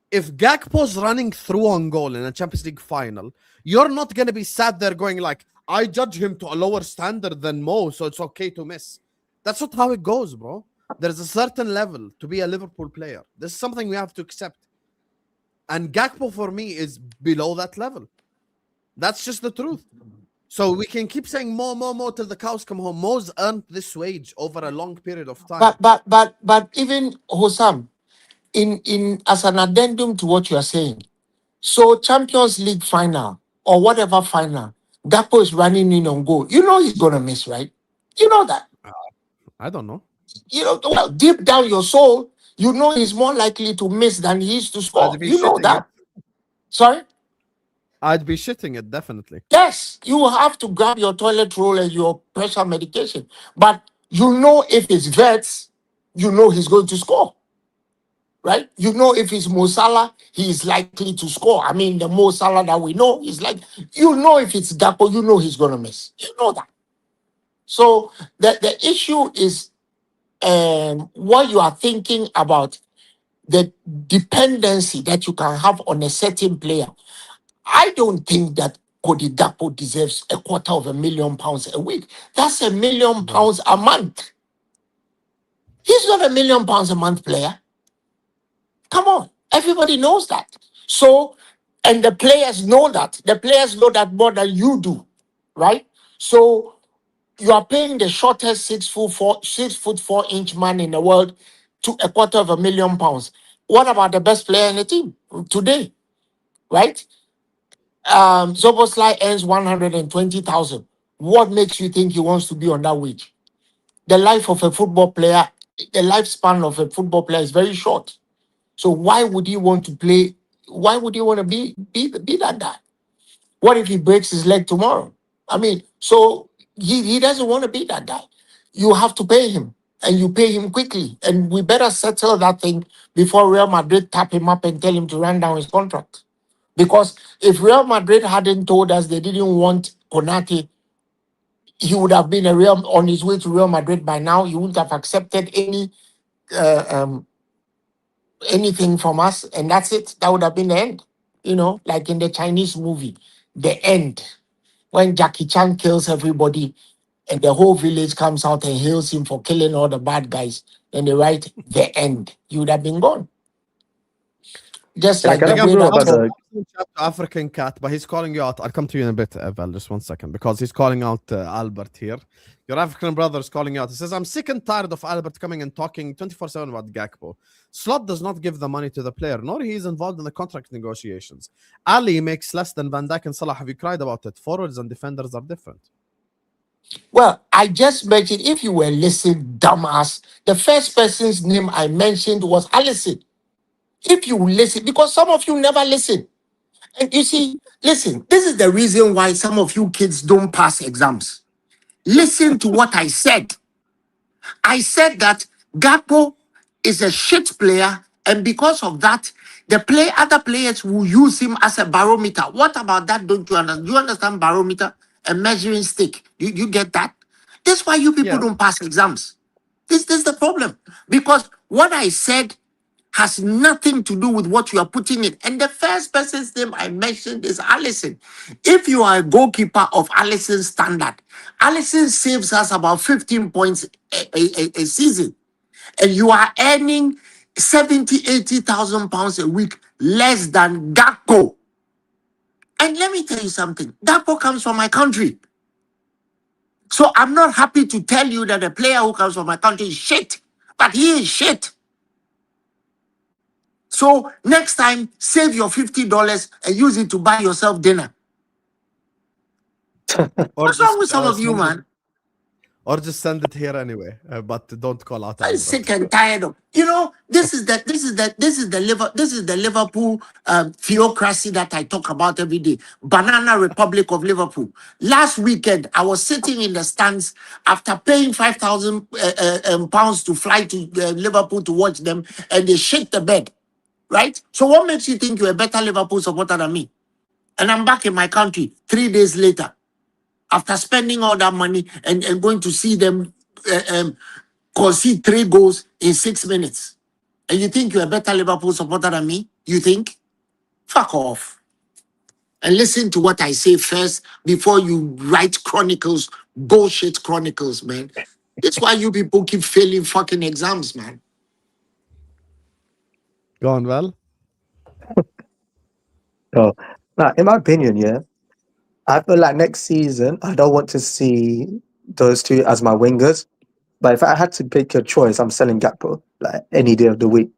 If Gakpo's running through on goal in a Champions League final, you're not going to be sat there going like, I judge him to a lower standard than Mo, so it's okay to miss. That's not how it goes, bro. There's a certain level to be a Liverpool player. This is something we have to accept. And Gakpo, for me, is below that level. That's just the truth. So we can keep saying Mo till the cows come home. Mo's earned this wage over a long period of time.
But even Hossam, in as an addendum to what you are saying, so Champions League final or whatever final, Gakpo is running in on goal. You know he's gonna miss, right? You know that.
I don't know.
You know, well, deep down your soul, you know he's more likely to miss than he is to score.
I'd be
You know
shitting
that.
it.
Sorry?
I'd be shitting it, definitely.
Yes, you have to grab your toilet roll and your pressure medication. But you know if it's Vets, you know he's going to score. Right? You know if it's Mo Salah, he is likely to score. I mean, the Mo Salah that we know is like, you know if it's Gakpo, you know he's going to miss. You know that. So the issue is what you are thinking about, the dependency that you can have on a certain player. I don't think that Cody Gakpo deserves £250,000 a week. That's £1 million a month. He's not £1 million a month player. Come on, everybody knows that. So, and the players know that. The players know that more than you do, right? So you are paying the shortest 6'4" man in the world to £250,000. What about the best player in the team today, right? Zoboslai earns 120,000. What makes you think he wants to be on that wage? The life of a football player, the lifespan of a football player is very short. So why would he want to play? Why would he want to be that guy? What if he breaks his leg tomorrow? I mean, so he doesn't want to be that guy. You have to pay him, and you pay him quickly. And we better settle that thing before Real Madrid tap him up and tell him to run down his contract. Because if Real Madrid hadn't told us they didn't want Konate, he would have been on his way to Real Madrid by now. He wouldn't have accepted anything from us, and that's it. That would have been the end. You know, like in the Chinese movie, the end, when Jackie Chan kills everybody and the whole village comes out and hails him for killing all the bad guys. Then they write the end. You would have been gone. Just
Can I-
like
can I
the
give
way
you
that
about the-
African cat, but he's calling you out. I'll come to you in a bit, Eval. Just 1 second, because he's calling out Albert here. Your African brother is calling out. He says, I'm sick and tired of Albert coming and talking 24/7 about Gakpo. Slot does not give the money to the player, nor he is involved in the contract negotiations. Ali makes less than Van Dijk and Salah. Have you cried about it? Forwards and defenders are different.
Well, I just mentioned, if you were listening, dumbass, the first person's name I mentioned was Allison. If you listen, because some of you never listen. And you see, listen, this is the reason why some of you kids don't pass exams. Listen to what I said. I said that Gakpo is a shit player, and because of that, other players will use him as a barometer. What about that? Don't you understand? Do you understand barometer? A measuring stick. You get that? That's why you people
Yeah.
don't pass exams. This is the problem. Because what I said has nothing to do with what you are putting in. And the first person's name I mentioned is Allison. If you are a goalkeeper of Allison's standard, Allison saves us about 15 points a season. And you are earning 80,000 pounds a week less than Gakpo. And let me tell you something. Gakpo comes from my country. So I'm not happy to tell you that a player who comes from my country is shit. But he is shit. So next time, save your $50 and use it to buy yourself dinner. What's wrong with some of you, man?
Or just send it here anyway, but don't call out.
I'm sick and tired of. You know, this is the Liverpool theocracy that I talk about every day. Banana Republic of Liverpool. Last weekend, I was sitting in the stands after paying £5,000 to fly to Liverpool to watch them, and they shake the bed. Right? So what makes you think you're a better Liverpool supporter than me? And I'm back in my country 3 days later after spending all that money and going to see them concede 3 goals in 6 minutes. And you think you're a better Liverpool supporter than me? You think? Fuck off. And listen to what I say first before you write chronicles, bullshit chronicles, man. That's why you people keep failing fucking exams, man.
Go on, Val.
Oh, now, in my opinion, yeah, I feel like next season I don't want to see those two as my wingers. But if I had to pick a choice, I'm selling Gakpo like any day of the week.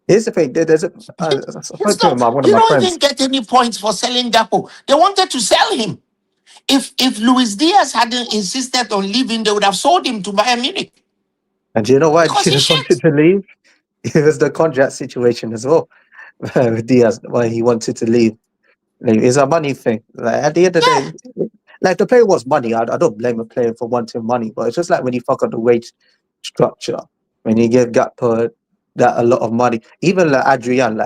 Here's the thing. There's a. I spoke
It's
to
not,
one of
you
my
don't
friends.
even get any points for selling Gakpo. They wanted to sell him. If Luis Diaz hadn't insisted on leaving, they would have sold him to Bayern Munich
And do you know why
because he's
Diaz wanted
shit.
to leave? It was the contract situation as well with Diaz. Why he wanted to leave. Like, it's a money thing. Like at the end of the
Yeah.
day, like the player wants money. I don't blame a player for wanting money, but it's just like when you fuck up the wage structure, when you give Gakpo that a lot of money. Even like Adrian,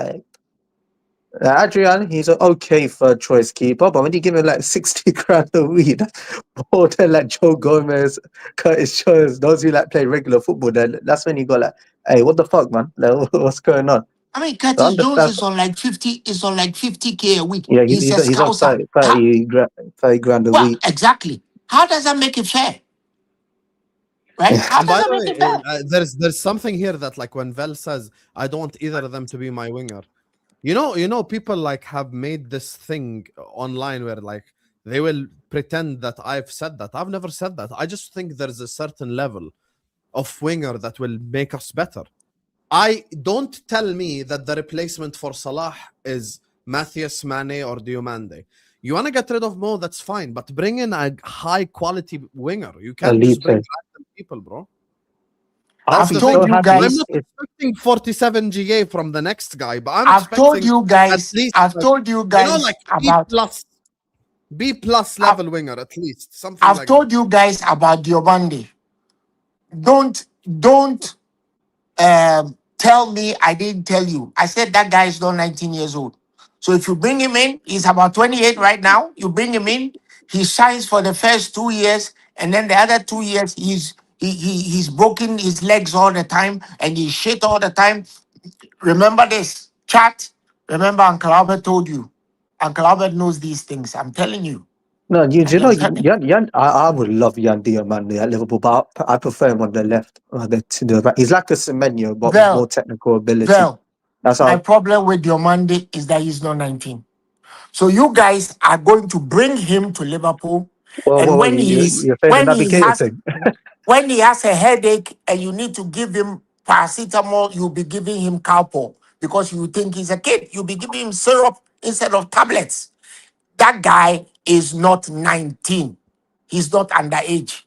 he's an okay third choice keeper, but when you give him like 60 grand a week, that's more than like Joe Gomez, Curtis Jones, those who like play regular football, then that's when you go like, hey, what the fuck, man? Like, what's going on?
I mean,
I
Curtis Jones
understand.
is on like 50, is on like 50K a week.
Yeah,
He's a
he's on
scouser.
30 grand a
Well,
week.
exactly. How does that make it fair? Right? How
And
does
by
that
the
make
way,
it fair?
there's something here that like when Vel says, I don't want either of them to be my winger. You know, people like have made this thing online where like they will pretend that I've said that. I've never said that. I just think there's a certain level of winger that will make us better. I don't tell me that the replacement for Salah is Matthias Mane or Diomande. You want to get rid of Mo, that's fine, but bring in a high quality winger. You can't just
Elite.
bring random people, bro.
I'll
I've
be
told
so
you
happy
I'm
guys,
not
if
expecting 47 GA from the next guy, but I'm
I've told
expecting
you
at
guys,
least
I've told you guys
like
about,
B plus
I've,
level winger at least, something
I've
like that.
told you guys about Diomande. Don't tell me I didn't tell you. I said that guy is not 19 years old. So if you bring him in, he's about 28 right now. You bring him in, he shines for the first 2 years, and then the other 2 years he's broken his legs all the time and he's shit all the time. Remember this, chat. Remember, Uncle Albert told you. Uncle Albert knows these things. I'm telling you.
no, you,
I
you know,
can tell you.
I would love Yan Diomande at Liverpool, but I prefer him on the left, to the right. He's like a Semenyo, but with more
Vel,
technical ability.
Vel,
That's
my
how.
problem with Diomande is that he's not 19. So you guys are going to bring him to Liverpool, and
Well, you're saying the
when
Naby
he
Keita
has
thing.
a headache and you need to give him paracetamol, you'll be giving him Calpol because you think he's a kid. You'll be giving him syrup instead of tablets. That guy is not 19. He's not underage.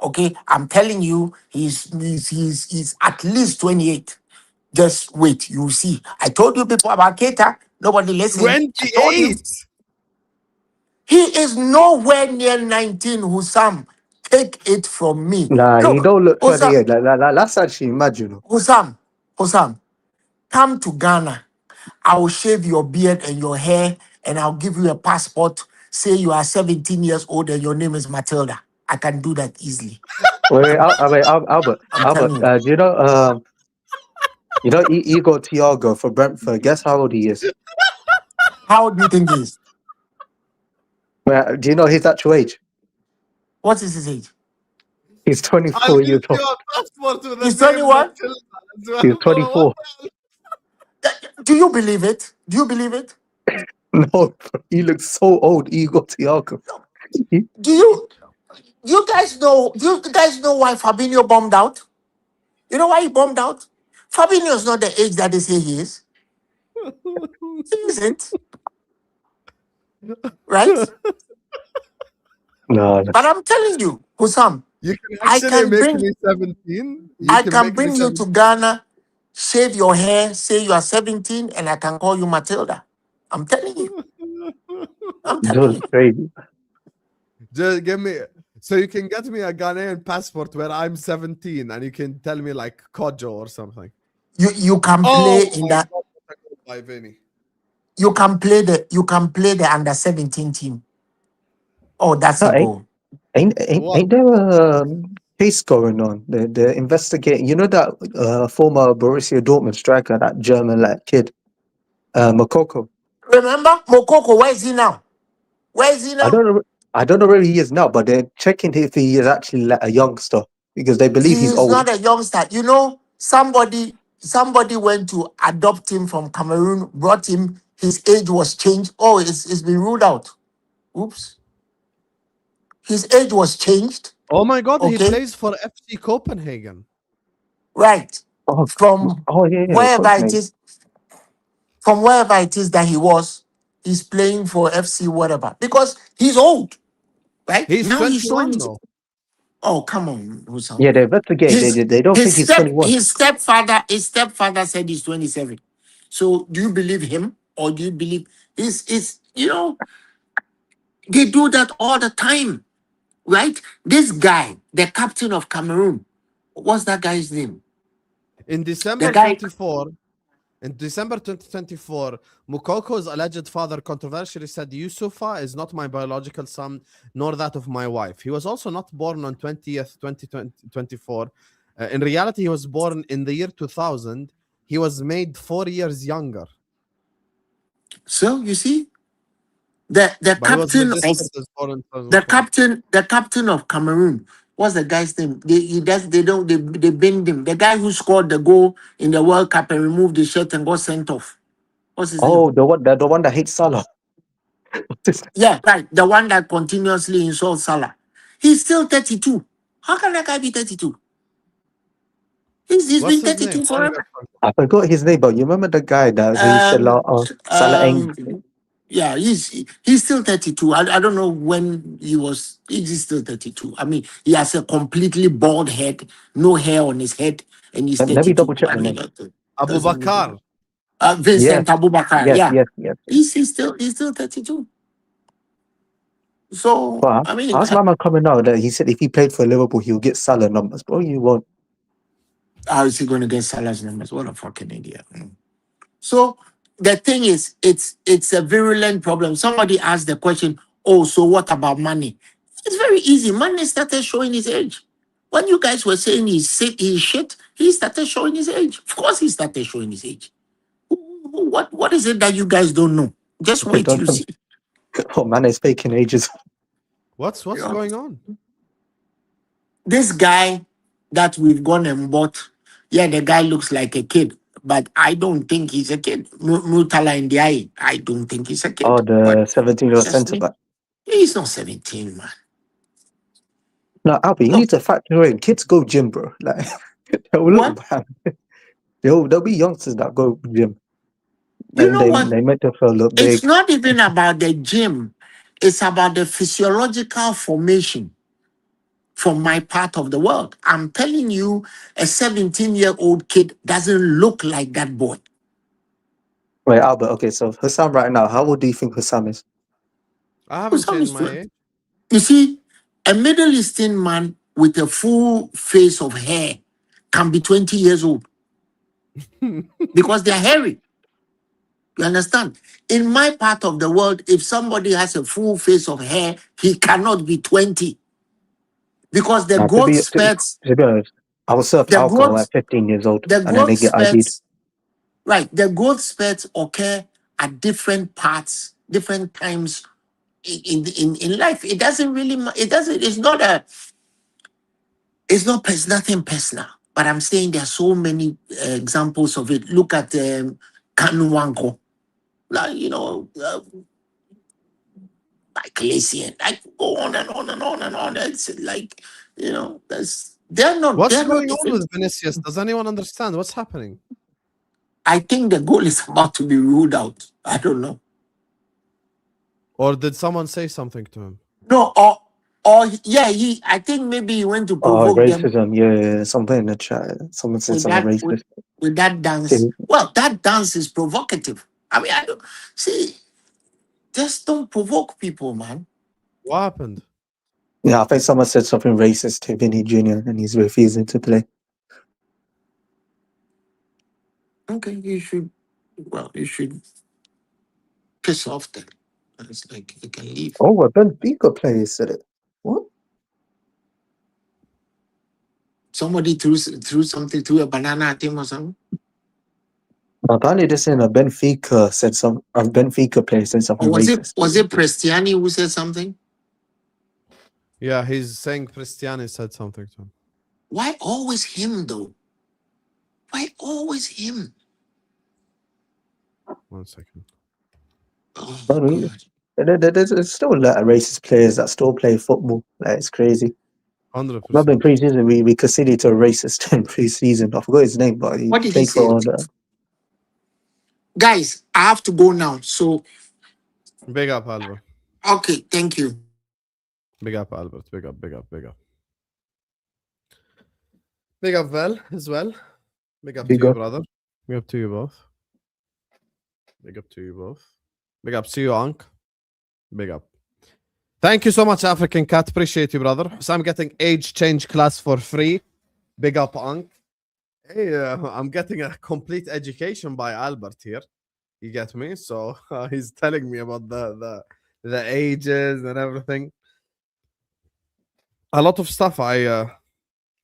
Okay, I'm telling you, he's at least 28. Just wait, you see. I told you people about Keita. Nobody listened. I told you.
28.
He is nowhere near 19, Hussam. Take it from me.
Nah, he
Look,
don't look
Hussam,
28. That's actually imaginable.
Hussam, come to Ghana. I will shave your beard and your hair, and I'll give you a passport. Say you are 17 years old and your name is Matilda. I can do that easily.
Wait, Albert,
I'm telling you.
do you know Igor Thiago for Brentford? Guess how old he is?
How old do you think he is?
Well, do you know his actual age?
What is his age?
He's
I'll
24 years
give you
old.
a passport with
He's
the name
21?
Matilda as well,
He's
bro. What
24.
Do you believe it? Do you believe it?
No, he looks so old, Igor Thiago.
Do you guys know? Do you guys know why Fabinho bombed out? You know why he bombed out? Fabinho is not the age that they say he is. He isn't, right?
No,
But I'm telling you, Hussam,
You can
I
actually
can
make
bring
me 17. You
I
can
can
make me
bring you
17.
to Ghana, shave your hair, say you are 17, and I can call you Matilda. I'm telling you. I'm telling
that's
you.
crazy.
Just give me, so you can get me a Ghanaian passport where I'm 17 and you can tell me like Kojo or something.
You can
Oh
play in
my
that.
God, what a goal by Vinny.
You can play the under 17 team. Oh, that's
No,
a goal.
What?
ain't there a case going on? They're investigating. You know that former Borussia Dortmund striker, that German like kid, Makoko.
Remember Mokoko? Where is he now? Where is he
I
now?
don't know. I don't know where he is now, but they're checking if he is actually like a youngster because they believe
He
he's
is
old.
not a youngster. You know, somebody went to adopt him from Cameroon, brought him. His age was changed. Oh, it's been ruled out. Oops. His age was changed.
Oh my God, he
Okay,
plays for FC Copenhagen.
right.
Oh,
from
yeah, of
wherever
course,
it
mate.
is, from wherever it is that he was, he's playing for FC whatever because he's old, right?
He's
Now he's showing
21
his.
though.
Oh, come on, Hussein.
Yeah, they investigate. They don't think he's 21.
His stepfather said he's 27. So do you believe him or do you believe is they do that all the time, right? This guy, the captain of Cameroon, what's that guy's name?
In
The
December
guy
24, in December 2024, Mukoko's alleged father controversially said Yusufa is not my biological son, nor that of my wife. He was also not born on 20th, 2024. In reality, he was born in the year 2000. He was made 4 years younger,
so you see the
but he was
captain of
registered as born in 2004.
the captain of Cameroon. What's the guy's name? They banned him. The guy who scored the goal in the World Cup and removed his shirt and got sent off. What's his name?
Oh, the one that hates Salah.
Yeah, right. The one that continuously insults Salah. He's still 32. How can that guy be 32? He's
What's
been
his name?
32 forever.
I forgot his name, but you remember the guy that he said,
Um,
Salah ain't.
yeah, he's still 32. I don't know when he was. He's still 32. I mean, he has a completely bald head, no hair on his head, and he's
Let me
32.
double check
I
the
mean,
name.
Abu Bakar.
Yes,
Vincent Abubakar.
yes,
Yeah,
yes, yes.
he's still 32. So
But
I mean,
ask my man coming out that he said if he played for Liverpool, he'll get Salah numbers. Bro, you won't.
how is he going to get Salah's numbers? What a fucking idiot. So the thing is, it's a virulent problem. Somebody asked the question, oh, so what about money? It's very easy. Money started showing his age. When you guys were saying he's sick, he's shit, he started showing his age. Of course he started showing his age. What is it that you guys don't know? Just wait till you see.
Oh man, it's faking ages.
What's
You know,
going on?
this guy that we've gone and bought, yeah, the guy looks like a kid, but I don't think he's a kid. Murtala in the eye, I don't think he's a
Oh,
kid. But
the 17-year-old
just
centre
me.
back.
He's not 17, man.
No, Albie, you
No.
need to factor in kids go gym, bro. Like they'll
What?
look bad. There'll be youngsters that go gym
You
and
know what?
they make themselves look
It's
big.
not even about the gym. It's about the physiological formation from my part of the world. I'm telling you, a 17-year-old kid doesn't look like that boy.
Wait, Albert, okay, so Hussam right now, how old do you think Hussam is?
I haven't
Some
changed
is
my age.
You see, a Middle Eastern man with a full face of hair can be 20 years old because they're hairy. You understand? In my part of the world, if somebody has a full face of hair, he cannot be 20 because the
Now,
growth spurts,
to be honest, I was served
the
alcohol
growth,
at 15 years old
the
and then
growth
they get ID'd.
spurts, right? The growth spurts occur at different parts, different times in life. It doesn't really, it's nothing personal. But I'm saying there are so many examples of it. Look at Kanu Wanko, like, like Lacey, and I go on and on and on and on. It's like,
What's
they're not
going on
different.
with Vinicius? Does anyone understand what's happening?
I think the goal is about to be ruled out. I don't know.
Or did someone say something to him?
No, yeah, I think maybe he went to
Oh,
provoke them
racism, yeah, something in the chat. Someone said
with
something
that
racist.
with that dance. Well, that dance is provocative. I mean, I don't see. Just don't provoke people, man.
What happened?
Yeah, I think someone said something racist to Vinny Jr. and he's refusing to play.
Okay, you should piss off then. It's like you can leave.
Oh, a Benfica player said it. What?
Somebody threw something, threw a banana at him or something.
Apparently, this in a Benfica player said something
Or
racist.
was it Prestiani who said something?
Yeah, he's saying Cristiani said something to him.
Why always him though? Why always him?
1 second.
Oh
But
God.
there's still a lot of racist players that still play football. Like, it's crazy.
100%.
in pre-season, we conceded to a racist in pre-season. I forgot his name, but he
What did he
played
say?
for the...
Guys, I have to go now. So,
Big up, Albert.
okay, thank you.
Big up, Albert. Big up, big up, big up. Big up, Val, as well. Big up
Big
to you,
up.
brother. Big up to you both. Big up to you both. Big up to you, Ankh. Big up. Thank you so much, African Cat. Appreciate you, brother. So I'm getting age change class for free. Big up, Ankh. Hey, I'm getting a complete education by Albert here. You get me? So he's telling me about the ages and everything. A lot of stuff I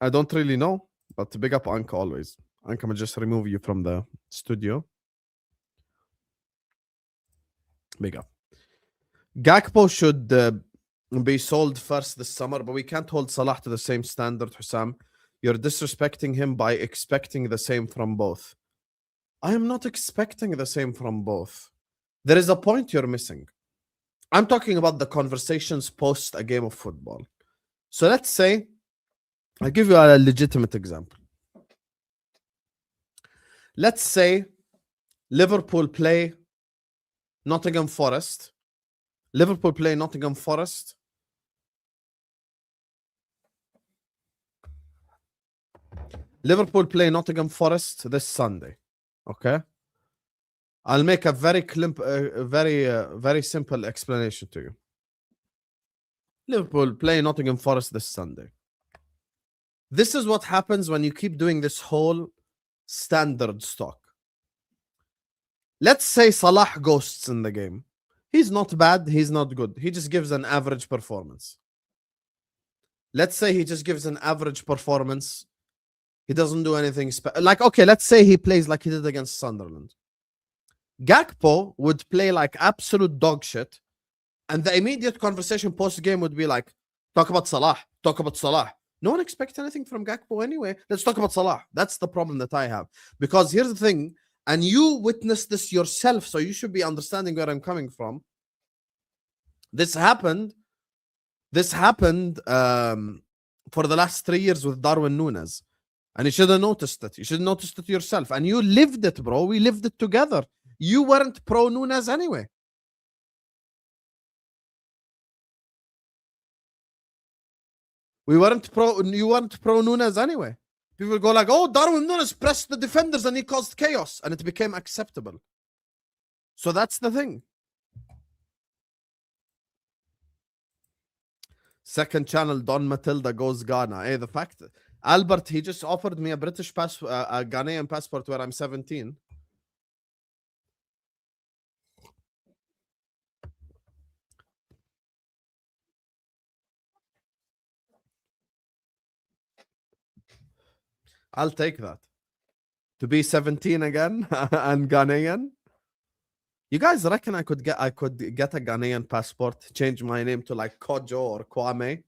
don't really know, but big up Ankh always. Ankh, I'm gonna just remove you from the studio. Big up. Gakpo should be sold first this summer, but we can't hold Salah to the same standard, Hussam. You're disrespecting him by expecting the same from both. I am not expecting the same from both. There is a point you're missing. I'm talking about the conversations post a game of football. So let's say, I'll give you a legitimate example. Let's say Liverpool play Nottingham Forest. Liverpool play Nottingham Forest. Liverpool play Nottingham Forest this Sunday. Okay? I'll make a very simple explanation to you. Liverpool play Nottingham Forest this Sunday. This is what happens when you keep doing this whole standard stock. Let's say Salah ghosts in the game. He's not bad, he's not good. He just gives an average performance. Let's say he just gives an average performance. He doesn't do anything like, okay, let's say he plays like he did against Sunderland. Gakpo would play like absolute dog shit, and the immediate conversation post-game would be like, talk about Salah, talk about Salah. No one expects anything from Gakpo anyway. Let's talk about Salah. That's the problem that I have. Because here's the thing, and you witnessed this yourself, so you should be understanding where I'm coming from. This happened for the last 3 years with Darwin Núñez. And you should have noticed it. You should have noticed it yourself. And you lived it, bro. We lived it together. You weren't pro Núñez anyway. You weren't pro Núñez anyway. People go like, oh, Darwin Núñez pressed the defenders and he caused chaos. And it became acceptable. So that's the thing. Second channel, Don Matilda goes Ghana. Hey, the fact, Albert, he just offered me a British passport, a Ghanaian passport where I'm 17. I'll take that. To be 17 again and Ghanaian. You guys reckon I could get a Ghanaian passport, change my name to like Kojo or Kwame?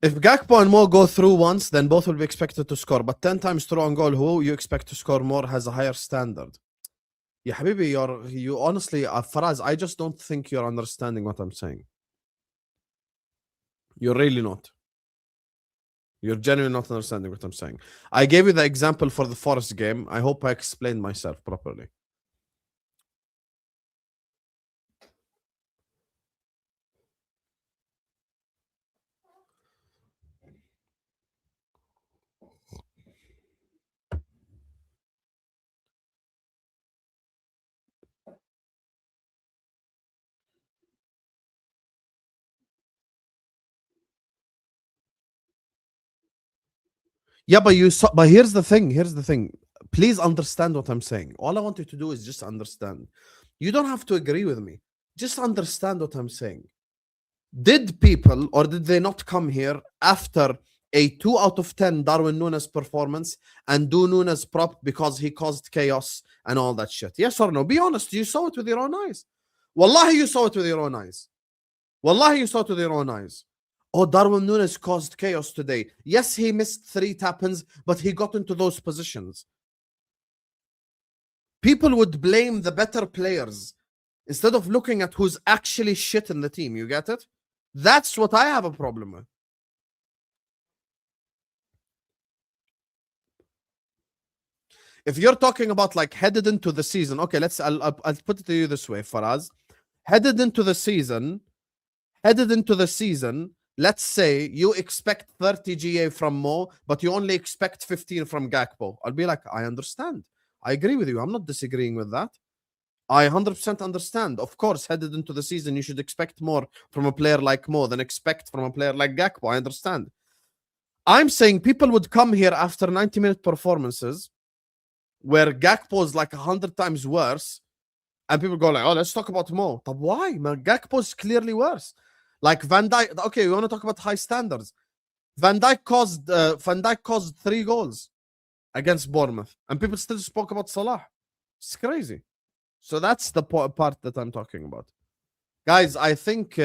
If Gakpo and Mo go through once, then both will be expected to score. But 10 times through on goal, who you expect to score more has a higher standard. Yeah, Habibi, you honestly, Faraz, I just don't think you're understanding what I'm saying. You're really not. You're genuinely not understanding what I'm saying. I gave you the example for the Forest game. I hope I explained myself properly. Yeah, but here's the thing. Please understand what I'm saying. All I want you to do is just understand. You don't have to agree with me. Just understand what I'm saying. Did people, or did they not come here after a 2 out of 10 Darwin Núñez performance and do Núñez prop because he caused chaos and all that shit? Yes or no? Be honest. You saw it with your own eyes. Wallahi, you saw it with your own eyes. Wallahi, you saw it with your own eyes. Oh, Darwin Núñez caused chaos today. Yes, he missed 3 tap-ins, but he got into those positions. People would blame the better players instead of looking at who's actually shit in the team. You get it? That's what I have a problem with. If you're talking about like headed into the season, okay, I'll put it to you this way, Faraz. Headed into the season, let's say you expect 30 GA from Mo, but you only expect 15 from Gakpo. I'll be like, I understand. I agree with you. I'm not disagreeing with that. I 100% understand. Of course, headed into the season, you should expect more from a player like Mo than expect from a player like Gakpo. I understand. I'm saying people would come here after 90-minute performances where Gakpo is like 100 times worse, and people go like, oh, let's talk about Mo. But why? Man, Gakpo is clearly worse. Like Van Dijk, okay, we want to talk about high standards. Van Dijk caused 3 goals against Bournemouth, and people still spoke about Salah. It's crazy. So that's the part that I'm talking about. Guys, I think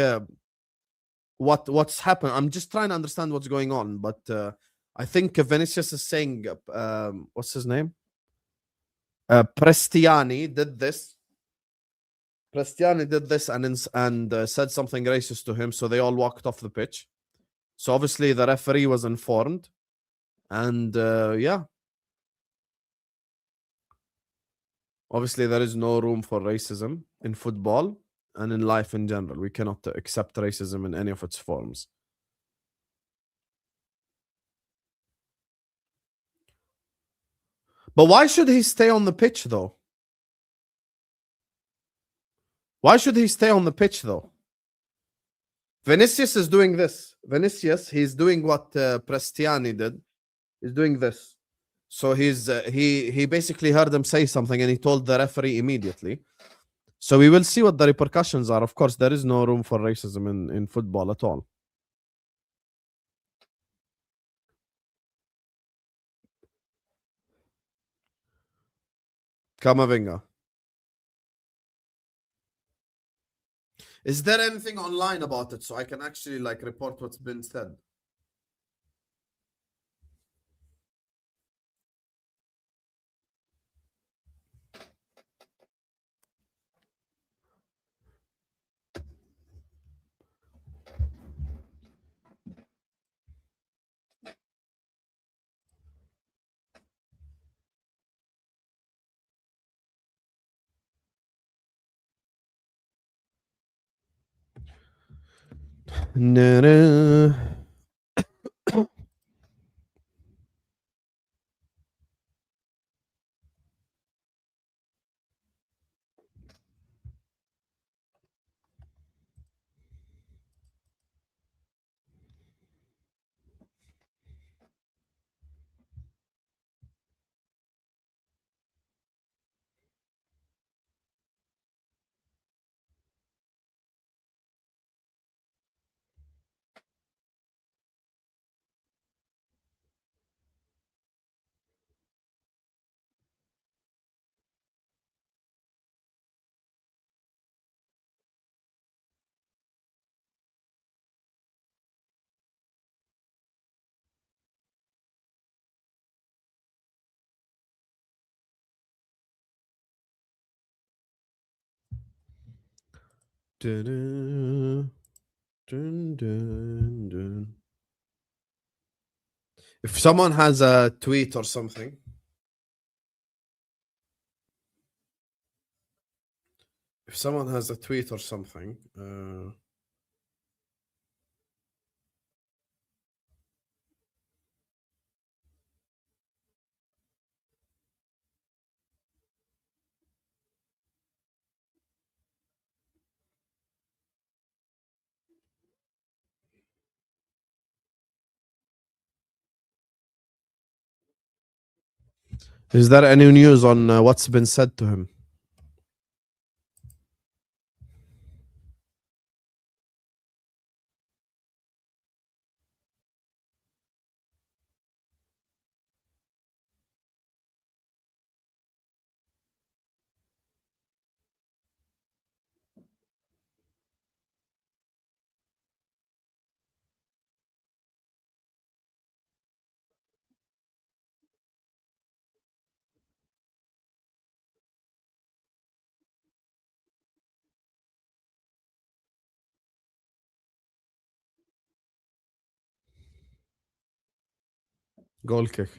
what's happened, I'm just trying to understand what's going on, but I think Vinicius is saying, what's his name? Prestiani did this. Prestiani did this and said something racist to him, so they all walked off the pitch. So obviously the referee was informed, and yeah. Obviously there is no room for racism in football and in life in general. We cannot accept racism in any of its forms. But why should he stay on the pitch, though? Why should he stay on the pitch, though? Vinicius is doing this. Vinicius, he's doing what Prestiani did. He's doing this. So he basically heard him say something and he told the referee immediately. So we will see what the repercussions are. Of course, there is no room for racism in football at all. Kamavinga. Is there anything online about it so I can actually like report what's been said? If someone has a tweet or something, is there any news on what's been said to him? Goal kick.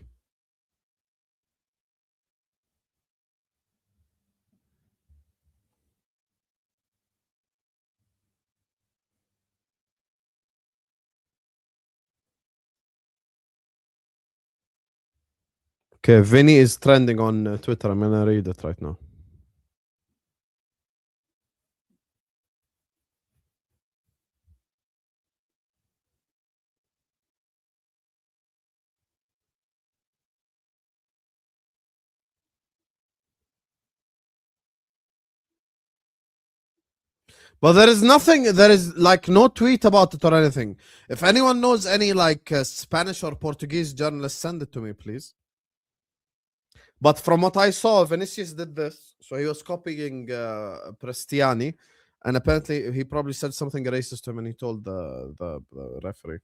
Okay, Vinny is trending on Twitter. I'm gonna read it right now. But there is nothing, there is like no tweet about it or anything. If anyone knows any like Spanish or Portuguese journalists, send it to me, please. But from what I saw, Vinicius did this. So he was copying Prestiani. And apparently he probably said something racist to him and he told the referee.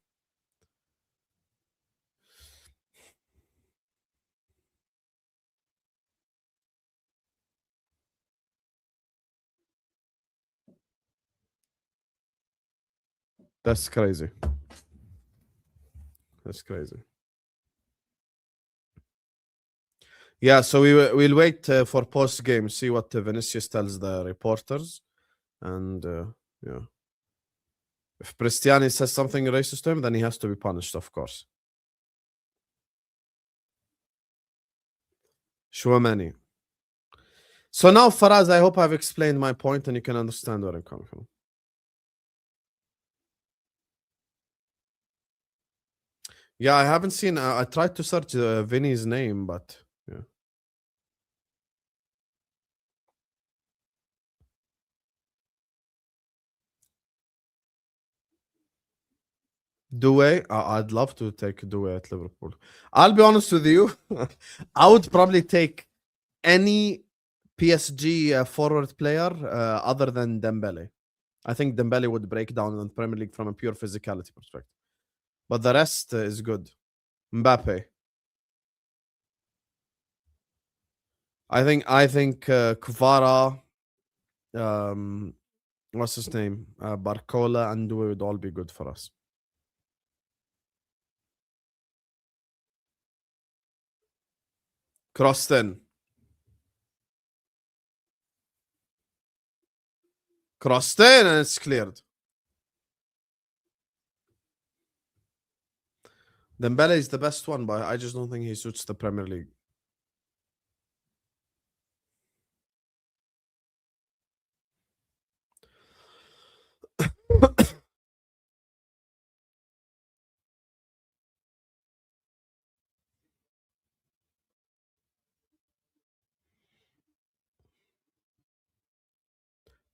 That's crazy. That's crazy. Yeah, so we'll wait for post game, see what Vinicius tells the reporters, and yeah, if Prestiani says something racist to him, then he has to be punished, of course. Shwamani. So now, Faraz, I hope I've explained my point and you can understand where I'm coming from. Yeah, I haven't seen. I tried to search Vinny's name, but yeah. Doué, I'd love to take Doué at Liverpool. I'll be honest with you, I would probably take any PSG forward player other than Dembele. I think Dembele would break down in the Premier League from a pure physicality perspective. But the rest is good. Mbappe. I think Kvara, what's his name? Barcola and Doué would all be good for us. Crossed in. Crossed in and it's cleared. Dembele is the best one, but I just don't think he suits the Premier League.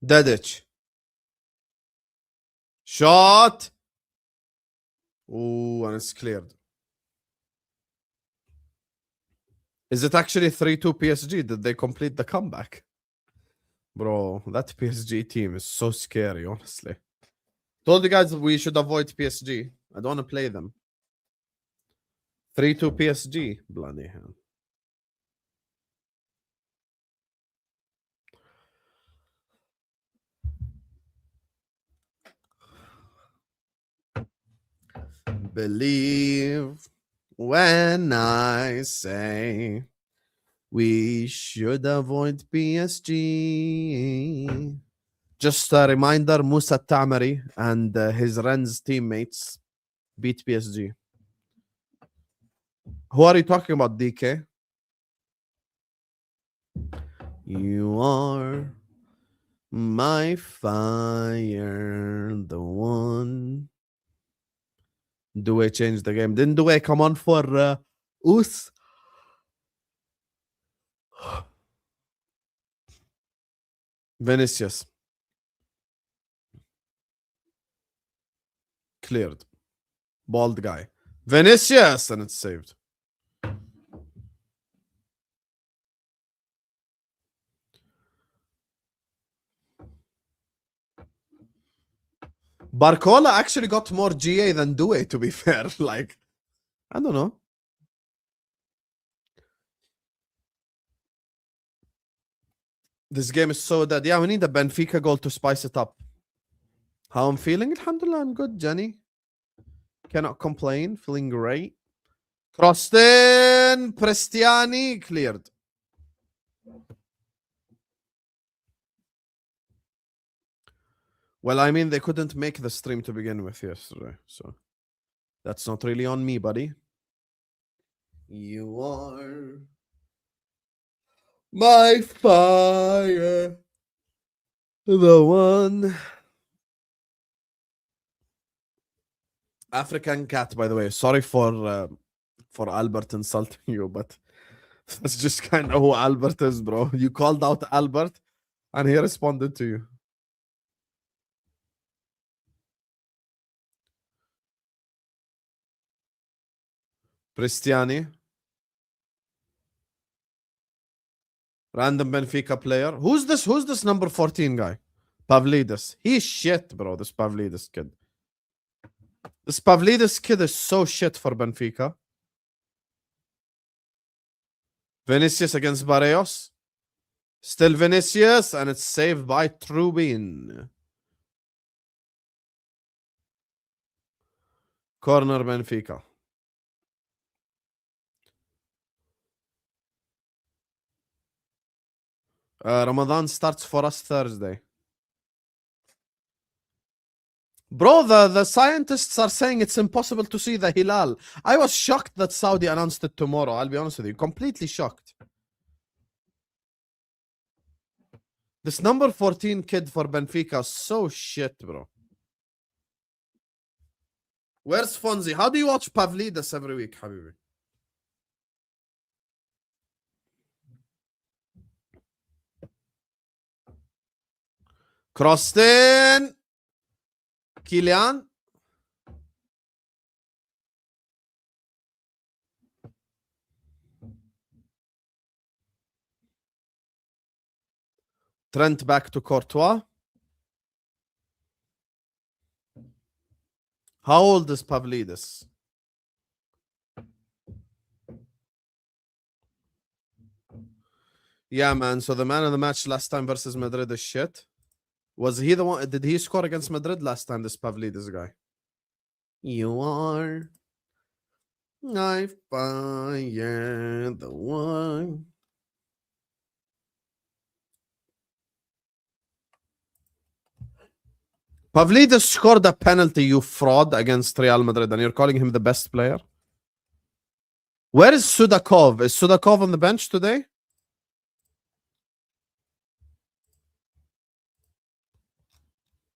Dedic. Shot. Ooh, and it's cleared. Is it actually 3-2 PSG? Did they complete the comeback? Bro, that PSG team is so scary, honestly. Told you guys we should avoid PSG. I don't want to play them. 3-2 PSG. Bloody hell. Believe when I say we should avoid PSG. Just a reminder, Musa Tamari and his Rennes teammates beat PSG. Who are you talking about, DK? You are my fire, the one. Doué changed the game. Didn't Doué come on for Us? Vinicius. Cleared. Bald guy. Vinicius! And it's saved. Barcola actually got more GA than Doué, to be fair. Like, I don't know. This game is so dead. Yeah, we need a Benfica goal to spice it up. How I'm feeling? Alhamdulillah, I'm good, Jenny. Cannot complain. Feeling great. Crossed in. Prestiani cleared. Well, I mean, they couldn't make the stream to begin with yesterday, so that's not really on me, buddy. You are my fire, the one. African cat, by the way. Sorry for Albert insulting you, but that's just kind of who Albert is, bro. You called out Albert, and he responded to you. Cristiani. Random Benfica player. Who's this? Who's this number 14 guy? Pavlidis. He's shit, bro, this Pavlidis kid. This Pavlidis kid is so shit for Benfica. Vinicius against Barrios. Still Vinicius, and it's saved by Trubin. Corner Benfica. Ramadan starts for us Thursday. Bro, the scientists are saying it's impossible to see the Hilal. I was shocked that Saudi announced it tomorrow. I'll be honest with you. Completely shocked. This number 14 kid for Benfica is so shit, bro. Where's Fonzie? How do you watch Pavlidis every week, Habibi? Crossed in. Kylian. Trent back to Courtois. How old is Pavlidis? Yeah, man. So the man of the match last time versus Madrid is shit. Was he the one? Did he score against Madrid last time, this Pavlidis guy? You are my fire, the one. Pavlidis scored a penalty, you fraud, against Real Madrid, and you're calling him the best player? Where is Sudakov? Is Sudakov on the bench today?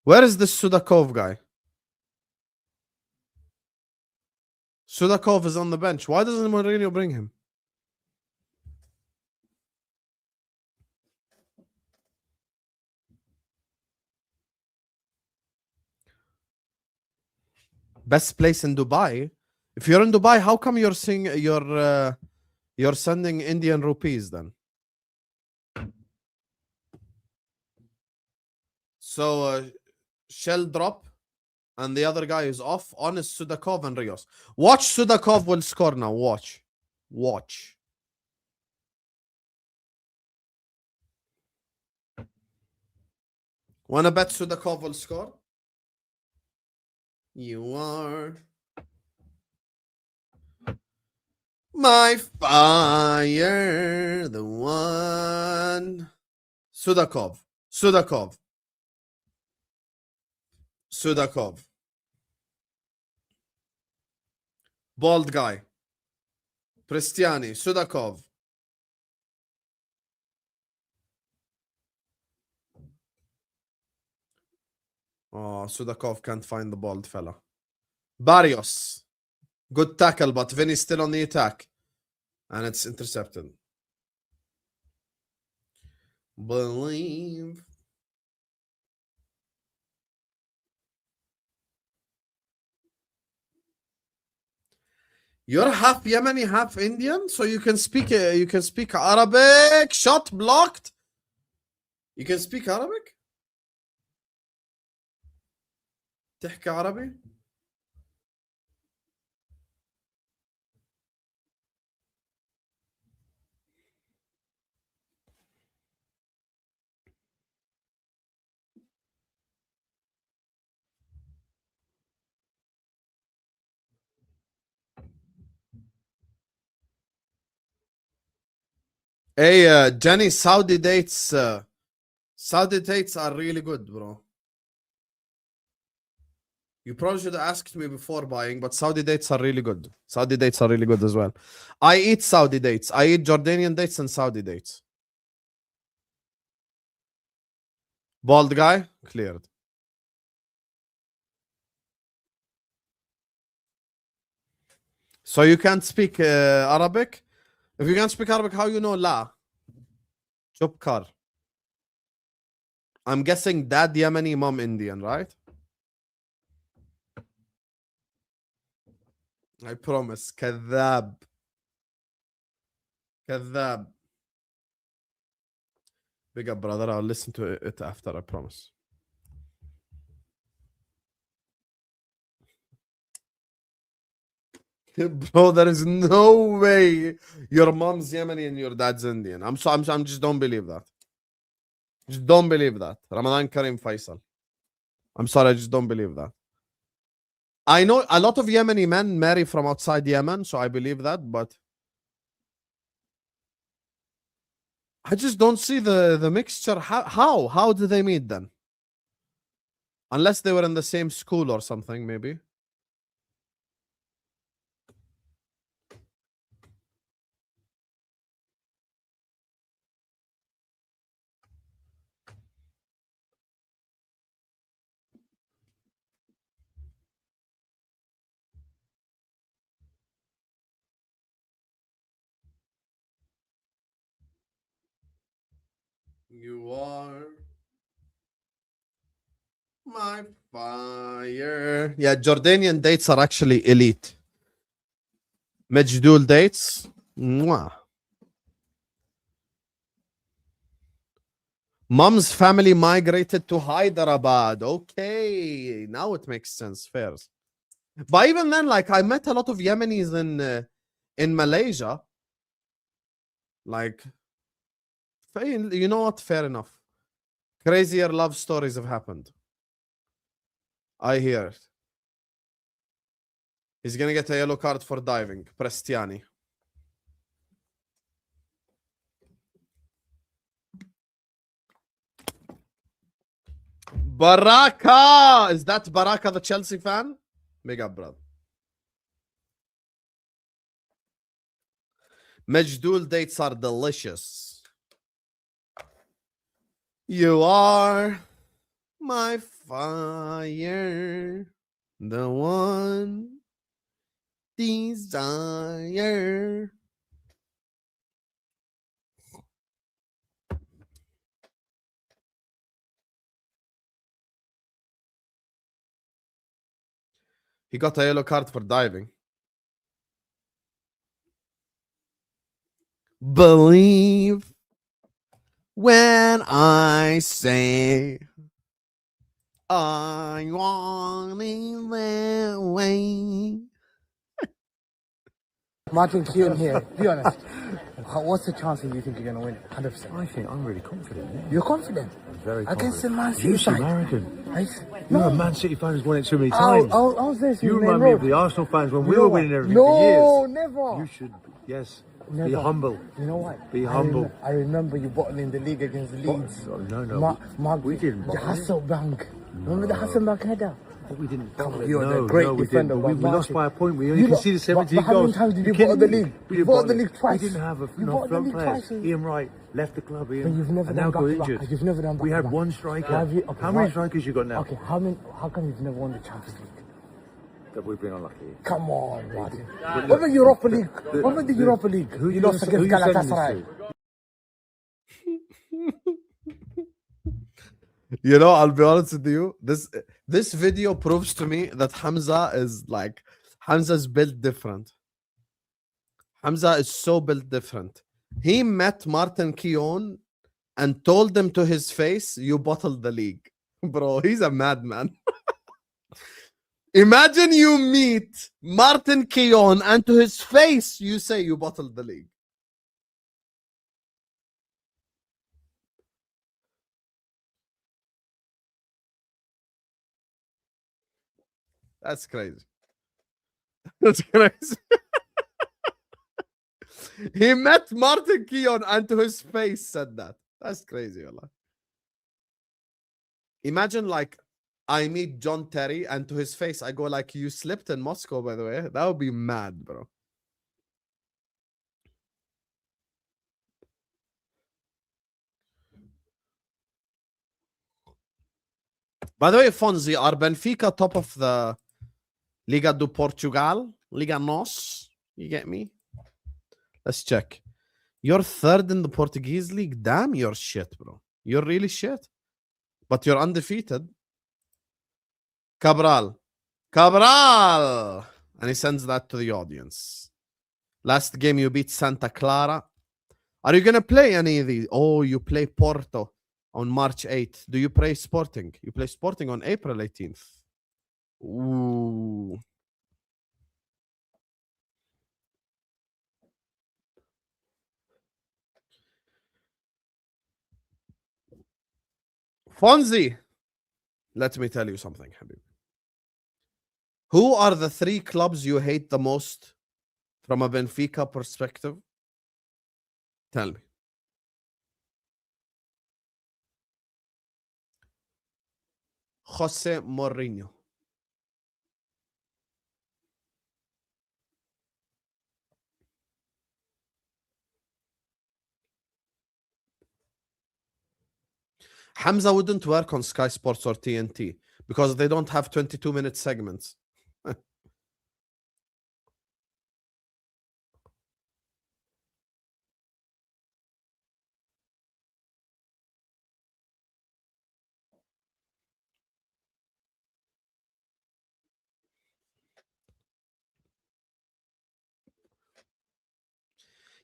Where is this Sudakov guy? Sudakov is on the bench. Why doesn't Mourinho bring him? Best place in Dubai? If you're in Dubai, how come you're sending Indian rupees then? So shell drop, and the other guy is off. On is Sudakov and Rios. Watch, Sudakov will score now. Watch. Wanna bet Sudakov will score? You are my fire, the one. Sudakov. Bald guy. Prestiani. Sudakov. Oh, Sudakov can't find the bald fella. Barrios. Good tackle, but Vinny's still on the attack. And it's intercepted. Believe. You're half Yemeni, half Indian, so you can speak Arabic. Shot blocked. You can speak Arabic? تحكي عربي؟ Hey, Jenny, Saudi dates are really good, bro. You probably should have asked me before buying, but Saudi dates are really good. Saudi dates are really good as well. I eat Saudi dates. I eat Jordanian dates and Saudi dates. Bald guy, cleared. So you can't speak Arabic? If you can't speak Arabic, how you know la? Job car. I'm guessing dad Yemeni, mom Indian, right? I promise. كذاب. كذاب. Big up, brother. I'll listen to it after, I promise. Bro, there is no way your mom's Yemeni and your dad's Indian. I'm just don't believe that. Just don't believe that. Ramadan Kareem Faisal. I'm sorry, I just don't believe that. I know a lot of Yemeni men marry from outside Yemen, so I believe that, but I just don't see the mixture. How do they meet then? Unless they were in the same school or something, maybe. You are my fire. Yeah, Jordanian dates are actually elite. Majdul dates. Mwah. Mom's family migrated to Hyderabad. Okay, now it makes sense. Fair. But even then, like, I met a lot of Yemenis in Malaysia. Like, you know what? Fair enough. Crazier love stories have happened. I hear it. He's gonna get a yellow card for diving. Prestiani. Baraka! Is that Baraka the Chelsea fan? Big up, brother. Majdul dates are delicious. You are my fire, the one desire. He got a yellow card for diving. Believe when I say I want it that way.
Martin Keown here, be honest. What's the chance that you think you're going to win it? 100%.
I think I'm really confident. Yeah.
You're confident?
I'm very
Against the
confident.
Man City
You seem
side?
arrogant.
No.
You're a Man City fan who's won it too many times.
I was there since
You
Main
remind me
Road.
of the Arsenal fans when we
You know
were
what?
winning everything
No,
for years.
never.
You should, yes.
Never.
Be humble.
You know what?
Be humble.
I remember you bottling the league against Leeds.
No. We didn't
The
bottle it.
Hasselbank. Remember the Hasselbank header?
But we didn't
Come
bottle
on,
it.
you're
No,
the great
no, we
defender,
didn't. But
but
we lost
Martin,
by a point. We only
you lot-
conceded 17
but how many
goals.
times did you
kidding
bottle the
me?
league?
We
You
didn't
bottled the
bottle it.
league twice.
We didn't have
You
enough
bottled the
front
league
players.
twice.
Ian Wright left the club.
But you've never
and
done
now got
back-to-back.
injured.
You've never done
We had
back-to-back.
one striker.
Okay,
How many strikers you got now?
Okay, how come you've never won the Champions League?
That we've been unlucky.
Come on, Martin.
But
What about Europa League?
the-
What about the Europa League?
Who
You lost against
you sending this
Galatasaray.
to?
You know, I'll be honest with you. This video proves to me that Hamza's built different. Hamza is so built different. He met Martin Keown and told him to his face, "You bottled the league." Bro, he's a madman. Imagine you meet Martin Keown and to his face you say you bottled the league. That's crazy. That's crazy. He met Martin Keown and to his face said that. That's crazy, wallah. Imagine like I meet John Terry and to his face I go like, you slipped in Moscow, by the way. That would be mad, bro. By the way, Fonzie, are Benfica top of the Liga do Portugal? Liga Nos? You get me? Let's check. You're third in the Portuguese league? Damn, you're shit, bro. You're really shit. But you're undefeated. Cabral. Cabral! And he sends that to the audience. Last game you beat Santa Clara. Are you going to play any of these? Oh, you play Porto on March 8th. Do you play Sporting? You play Sporting on April 18th. Ooh. Fonzie, let me tell you something, Habib. Who are the 3 clubs you hate the most from a Benfica perspective? Tell me. Jose Mourinho. Hamza wouldn't work on Sky Sports or TNT because they don't have 22-minute segments.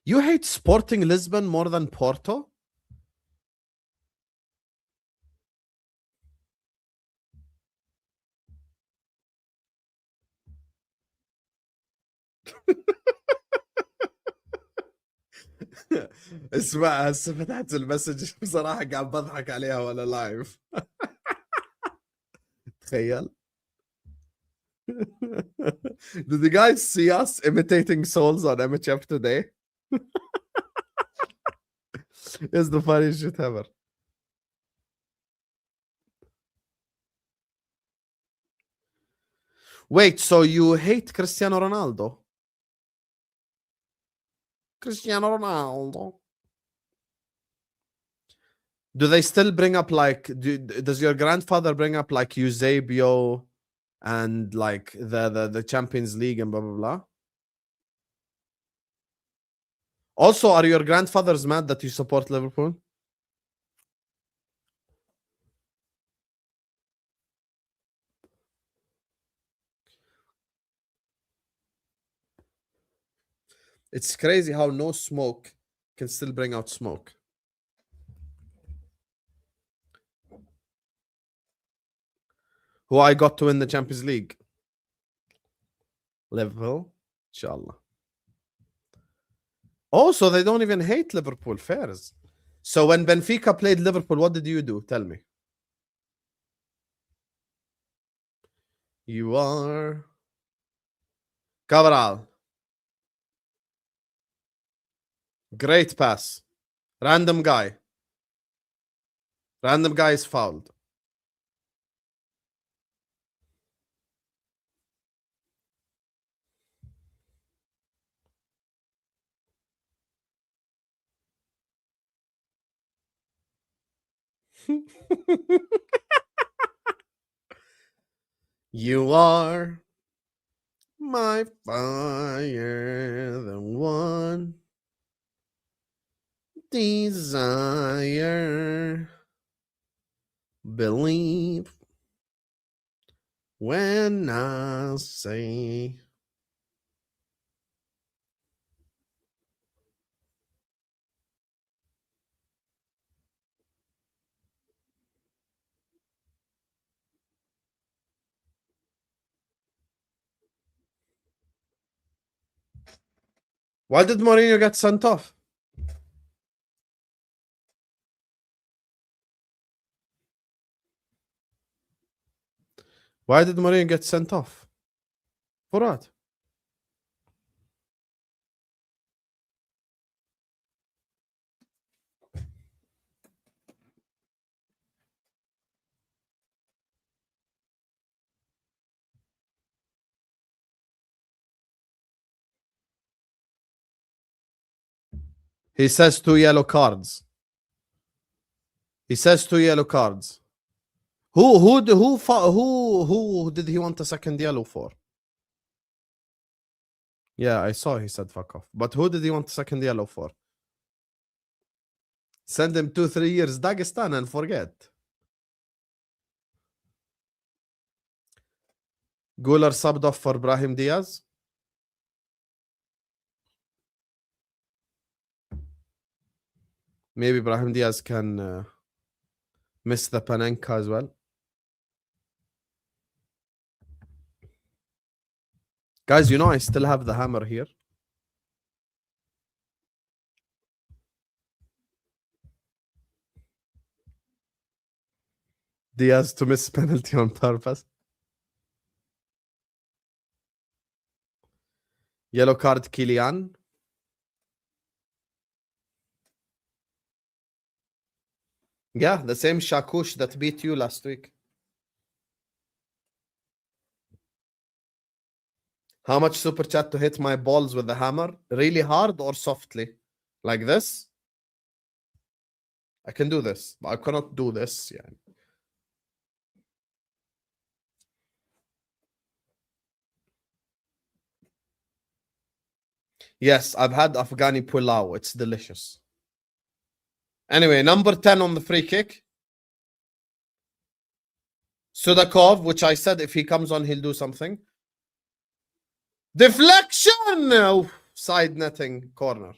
You hate Sporting Lisbon more than Porto? اسمع هسه فتحت المسج بصراحة قاعد بضحك عليها وانا لايف. تخيل. Did the guys see us imitating souls on MHF today? It's the funniest shit ever. Wait, so you hate Cristiano Ronaldo? Cristiano Ronaldo. Do they still bring up like, does your grandfather bring up like Eusebio and like the Champions League and blah, blah, blah? Also, are your grandfathers mad that you support Liverpool? It's crazy how no smoke can still bring out smoke. Who I got to win the Champions League? Liverpool, inshallah. Also, they don't even hate Liverpool. Fairs. So when Benfica played Liverpool, what did you do? Tell me. You are Cabral. Great pass. Random guy. Random guy is fouled. You are my fire, the one desire. Believe when I say. Why did Mourinho get sent off? Why did Mourinho get sent off? For what? He says 2 yellow cards. He says 2 yellow cards. Who did he want a second yellow for? Yeah, I saw he said fuck off. But who did he want a second yellow for? Send him 2-3 years Dagestan and forget. Guler subbed off for Brahim Diaz. Maybe Brahim Diaz can miss the Panenka as well. Guys, you know I still have the hammer here. Diaz to miss penalty on purpose. Yellow card Kylian. Yeah, the same Shakush that beat you last week. How much super chat to hit my balls with the hammer? Really hard or softly? Like this? I can do this, but I cannot do this. Yeah. Yes, I've had Afghani pulao. It's delicious. Anyway, number 10 on the free kick. Sudakov, which I said if he comes on, he'll do something. Deflection! Oh, side netting corner.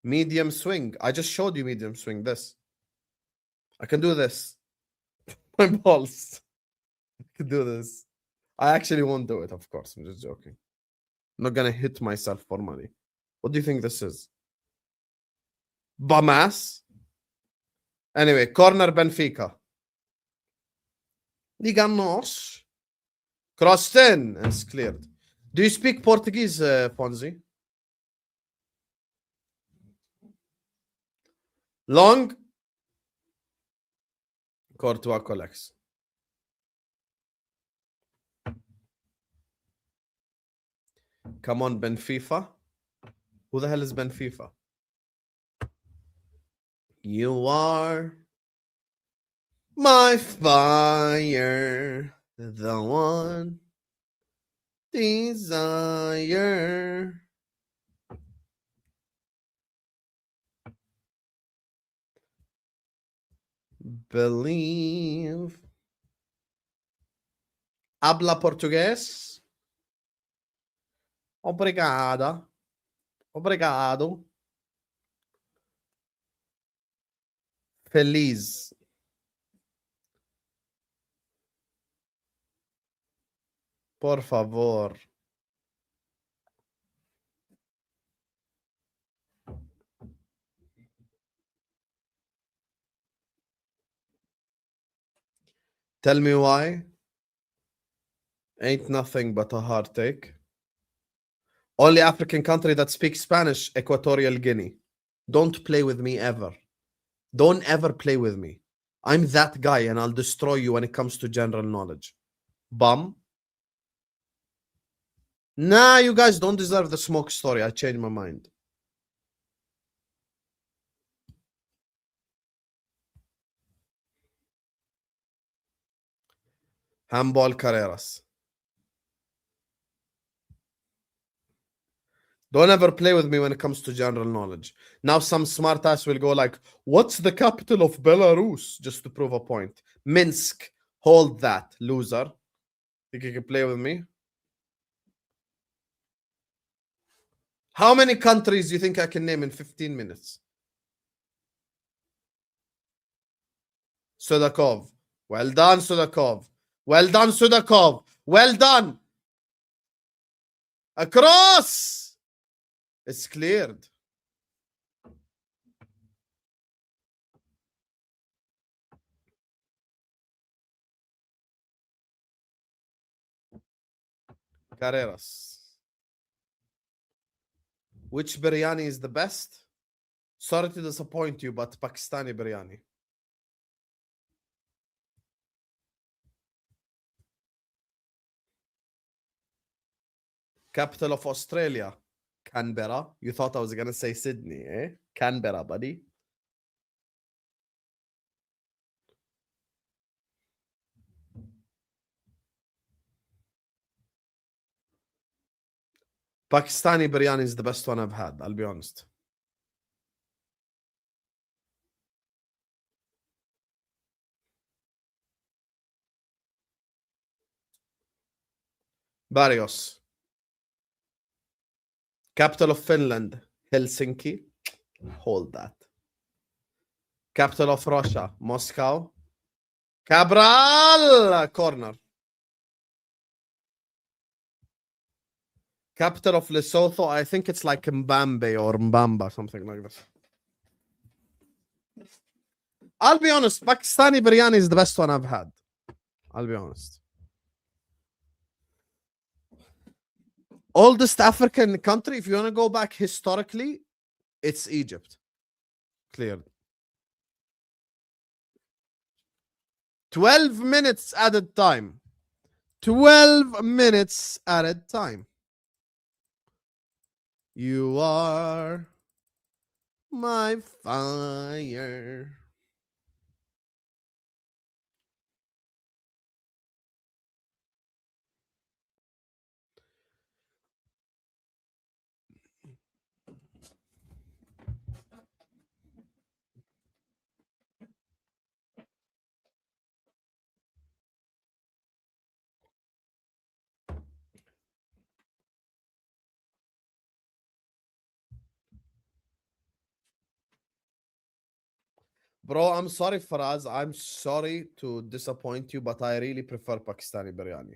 Medium swing. I just showed you medium swing. This. I can do this. My balls. I can do this. I actually won't do it, of course. I'm just joking. I'm not gonna hit myself for money. What do you think this is? Bum-ass? Anyway, corner Benfica. Liganos. Crossed in and it's cleared. Do you speak Portuguese, Fonzie? Long. Courtois collects. Come on, Benfica. Who the hell is Benfica? You are my fire, the one desire. Believe. Habla português? Obrigada. Obrigado. Feliz. Por favor. Tell me why. Ain't nothing but a heartache. Only African country that speaks Spanish, Equatorial Guinea. Don't play with me ever. Don't ever play with me. I'm that guy and I'll destroy you when it comes to general knowledge. Bum. Nah, you guys don't deserve the smoke story. I changed my mind. Handball Carreras. Don't ever play with me when it comes to general knowledge. Now some smart ass will go like, what's the capital of Belarus? Just to prove a point. Minsk. Hold that, loser. Think you can play with me? How many countries do you think I can name in 15 minutes? Sudakov. Well done, Sudakov. Well done, Sudakov. Well done. Across. It's cleared. Carreras. Which biryani is the best? Sorry to disappoint you, but Pakistani biryani. Capital of Australia, Canberra. You thought I was gonna say Sydney, eh? Canberra, buddy. Pakistani biryani is the best one I've had, I'll be honest. Barrios. Capital of Finland, Helsinki. Hold that. Capital of Russia, Moscow. Cabral, corner. Capital of Lesotho, I think it's like Mbambe or Mbamba, something like this. I'll be honest, Pakistani biryani is the best one I've had. I'll be honest. Oldest African country, if you want to go back historically, it's Egypt. Clear. 12 minutes added time. 12 minutes added time. You are my fire. Bro, I'm sorry, Faraz. I'm sorry to disappoint you, but I really prefer Pakistani biryani.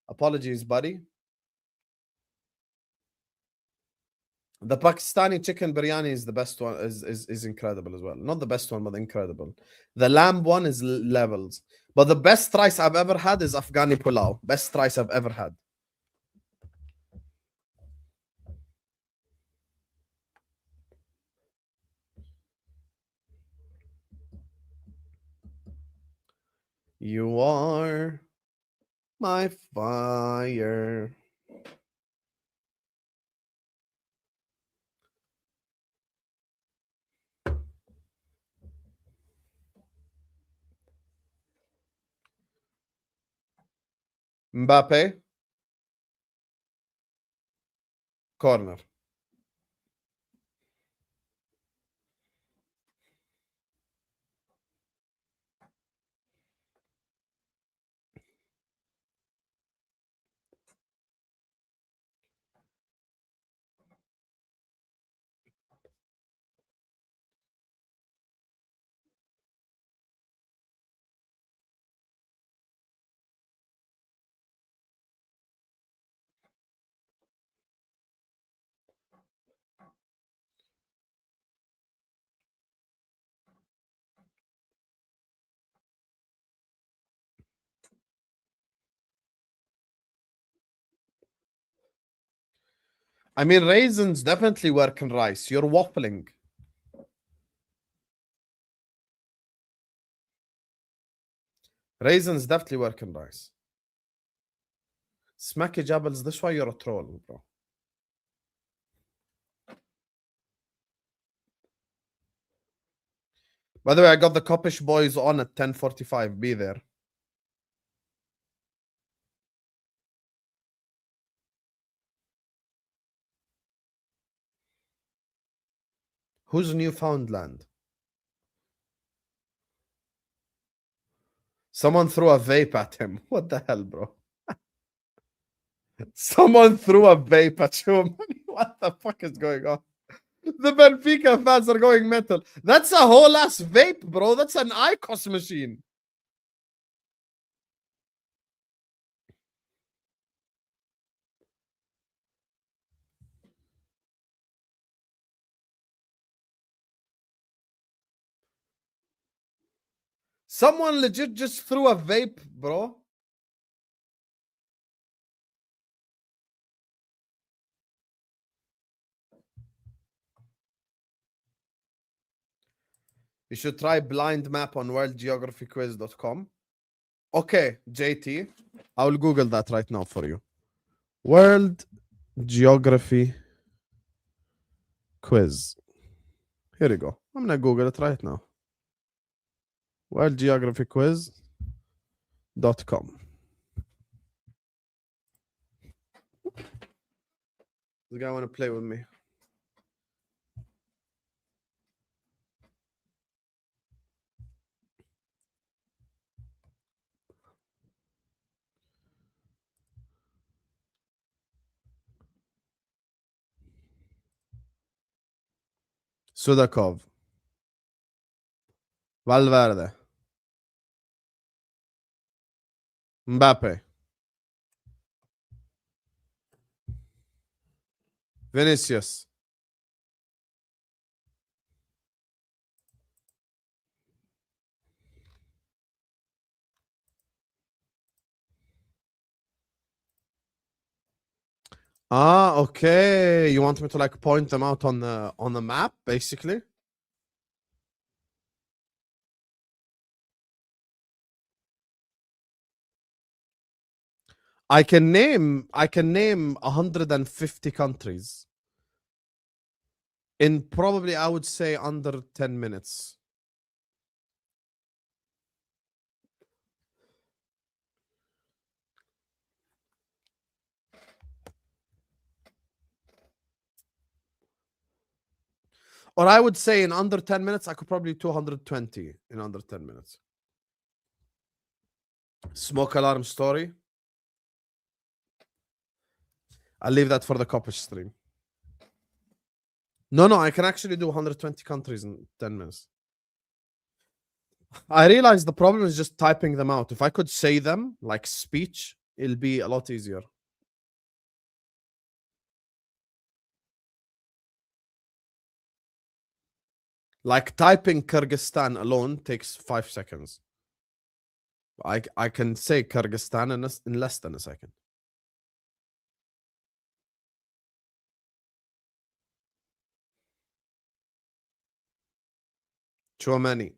Apologies, buddy. The Pakistani chicken biryani is the best one, is incredible as well. Not the best one, but incredible. The lamb one is levels. But the best rice I've ever had is Afghani pulao. Best rice I've ever had. You are my fire. Mbappe. Corner. I mean, raisins definitely work in rice. You're waffling. Raisins definitely work in rice. Smacky Jabals, this why you're a troll, bro. By the way, I got the Coppish boys on at 10:45. Be there. Who's Newfoundland? Someone threw a vape at him. What the hell, bro? Someone threw a vape at you. What the fuck is going on? The Benfica fans are going mental. That's a whole ass vape, bro. That's an IQOS machine. Someone legit just threw a vape, bro. You should try blind map on worldgeographyquiz.com. Okay, JT. I will Google that right now for you. World Geography quiz. Here you go. I'm gonna Google it right now. worldgeographyquiz.com. The guy wanna play with me. Sudakov. Valverde. Mbappe. Vinicius. Ah, okay. You want me to like point them out on the map, basically? I can name 150 countries in probably, I would say, under 10 minutes. Or I would say in under 10 minutes, I could probably do 220 in under 10 minutes. Smoke alarm story. I'll leave that for the Coppish stream. No, I can actually do 120 countries in 10 minutes. I realize the problem is just typing them out. If I could say them like speech, it'll be a lot easier. Like typing Kyrgyzstan alone takes 5 seconds. I can say Kyrgyzstan in less than a second. Too many.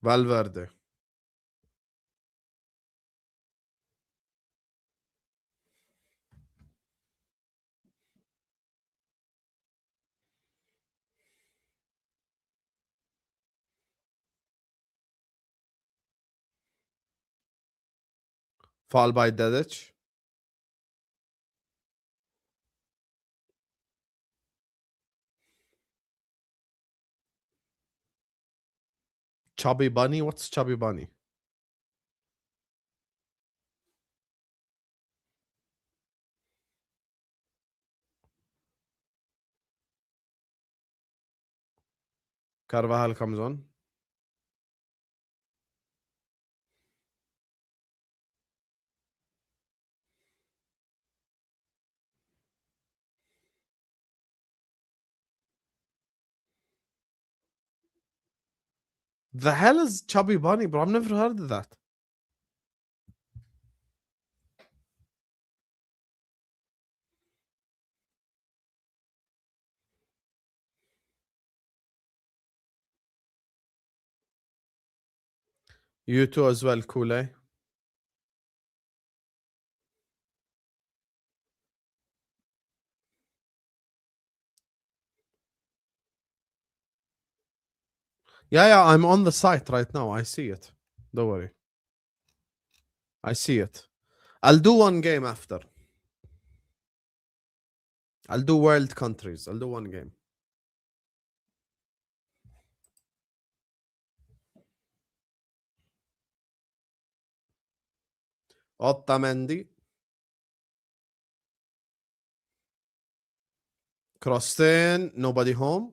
Valverde. Followed by Dedic. Chubby Bunny? What's Chubby Bunny? Carvajal comes on. The hell is Chubby Bunny, bro? I've never heard of that. You too as well, Kool-Aid. Yeah, I'm on the site right now. I see it. Don't worry. I see it. I'll do one game after. I'll do world countries. I'll do one game. Otamendi. Crossed in. Nobody home.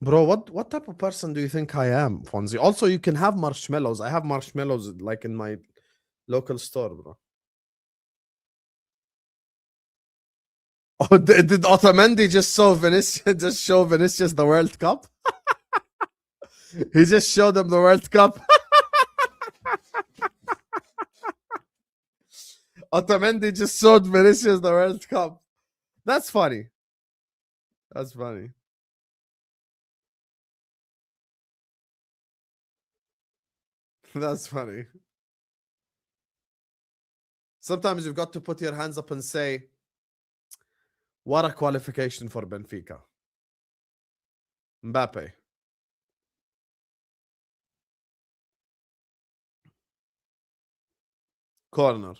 Bro, what type of person do you think I am, Fonzie? Also, you can have marshmallows. I have marshmallows like in my local store, bro. Oh, did Otamendi just show Vinicius the World Cup? He just showed them the World Cup. Otamendi just showed Vinicius the World Cup. That's funny. That's funny. That's funny. Sometimes you've got to put your hands up and say, what a qualification for Benfica. Mbappe. Corner.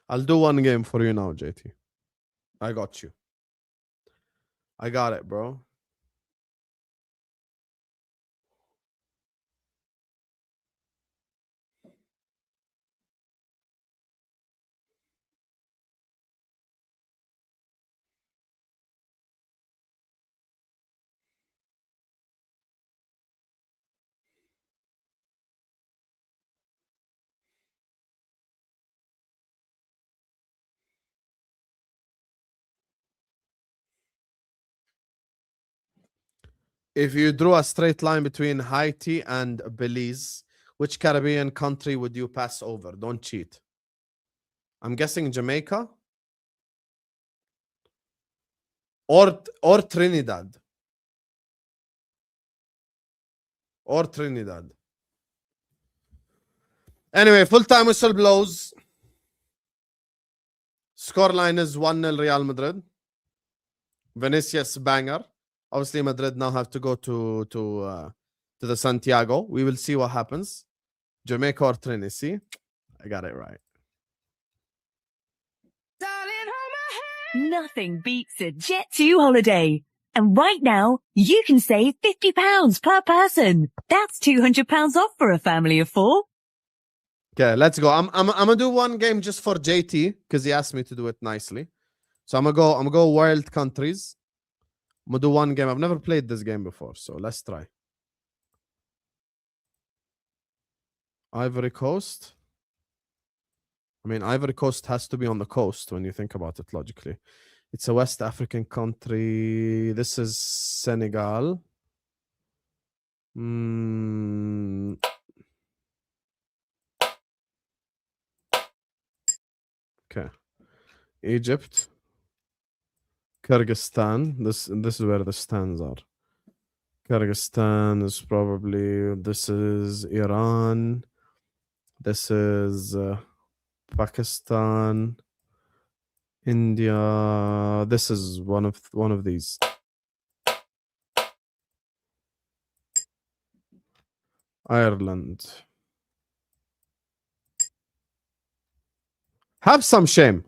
I'll do one game for you now, JT. I got you. I got it, bro. If you drew a straight line between Haiti and Belize, which Caribbean country would you pass over? Don't cheat. I'm guessing Jamaica or Trinidad. Or Trinidad. Anyway, full-time whistle blows. Scoreline is 1-0 Real Madrid. Vinicius banger. Obviously, Madrid now have to go to the Santiago. We will see what happens. Jamaica or Trinity. See? I got it right.
Nothing beats a Jet2 holiday. And right now, you can save £50 per person. That's £200 off for a family of 4.
Okay, let's go. I'm gonna do one game just for JT because he asked me to do it nicely. So I'm gonna go world countries. I'm gonna do one game. I've never played this game before, so let's try. Ivory Coast. I mean, Ivory Coast has to be on the coast when you think about it logically. It's a West African country. This is Senegal. Okay. Egypt. Kyrgyzstan. This is where the stands are. Kyrgyzstan is probably, this is Iran. This is Pakistan, India. This is one of these. Ireland. Have some shame.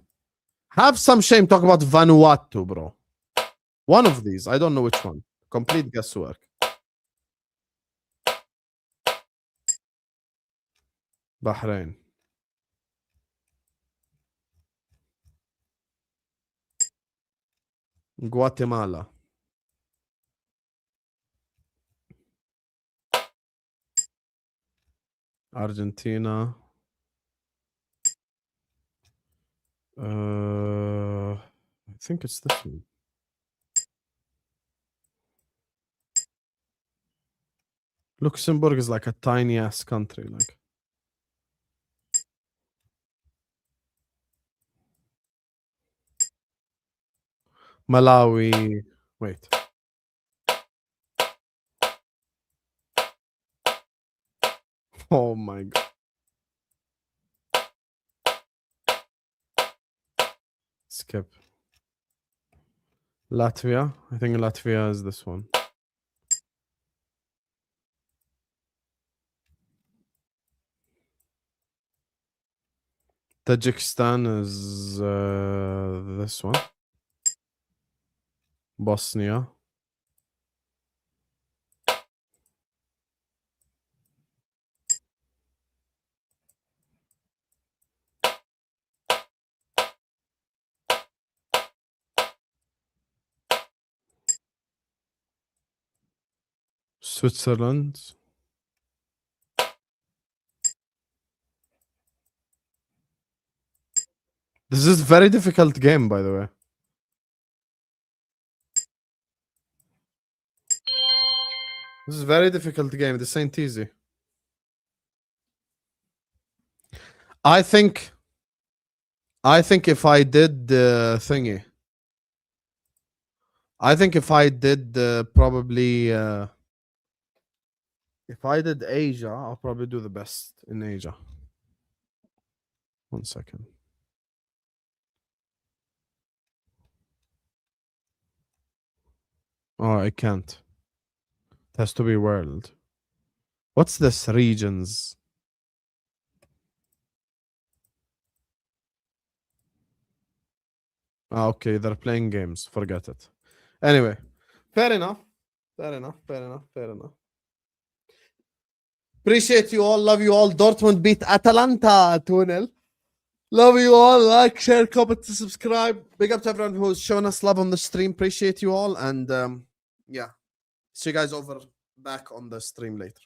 Have some shame. Talk about Vanuatu, bro. One of these. I don't know which one. Complete guesswork. Bahrain. Guatemala. Argentina. I think it's this one. Luxembourg is like a tiny ass country, like. Malawi. Wait. Oh my god. Skip. Latvia. I think Latvia is this one. Tajikistan is this one. Bosnia. Switzerland. This is a very difficult game, by the way. This is a very difficult game. This ain't easy. I think if I did the thingy, I think if I did probably if I did Asia, I'll probably do the best in Asia. 1 second. Oh, I can't. It has to be world. What's this? Regions. Ah, okay, they're playing games. Forget it. Anyway, fair enough. Fair enough. Fair enough. Fair enough. Appreciate you all. Love you all. Dortmund beat Atalanta 2-0. Love you all. Like, share, comment, subscribe. Big up to everyone who's showing us love on the stream. Appreciate you all. And yeah, see you guys over back on the stream later.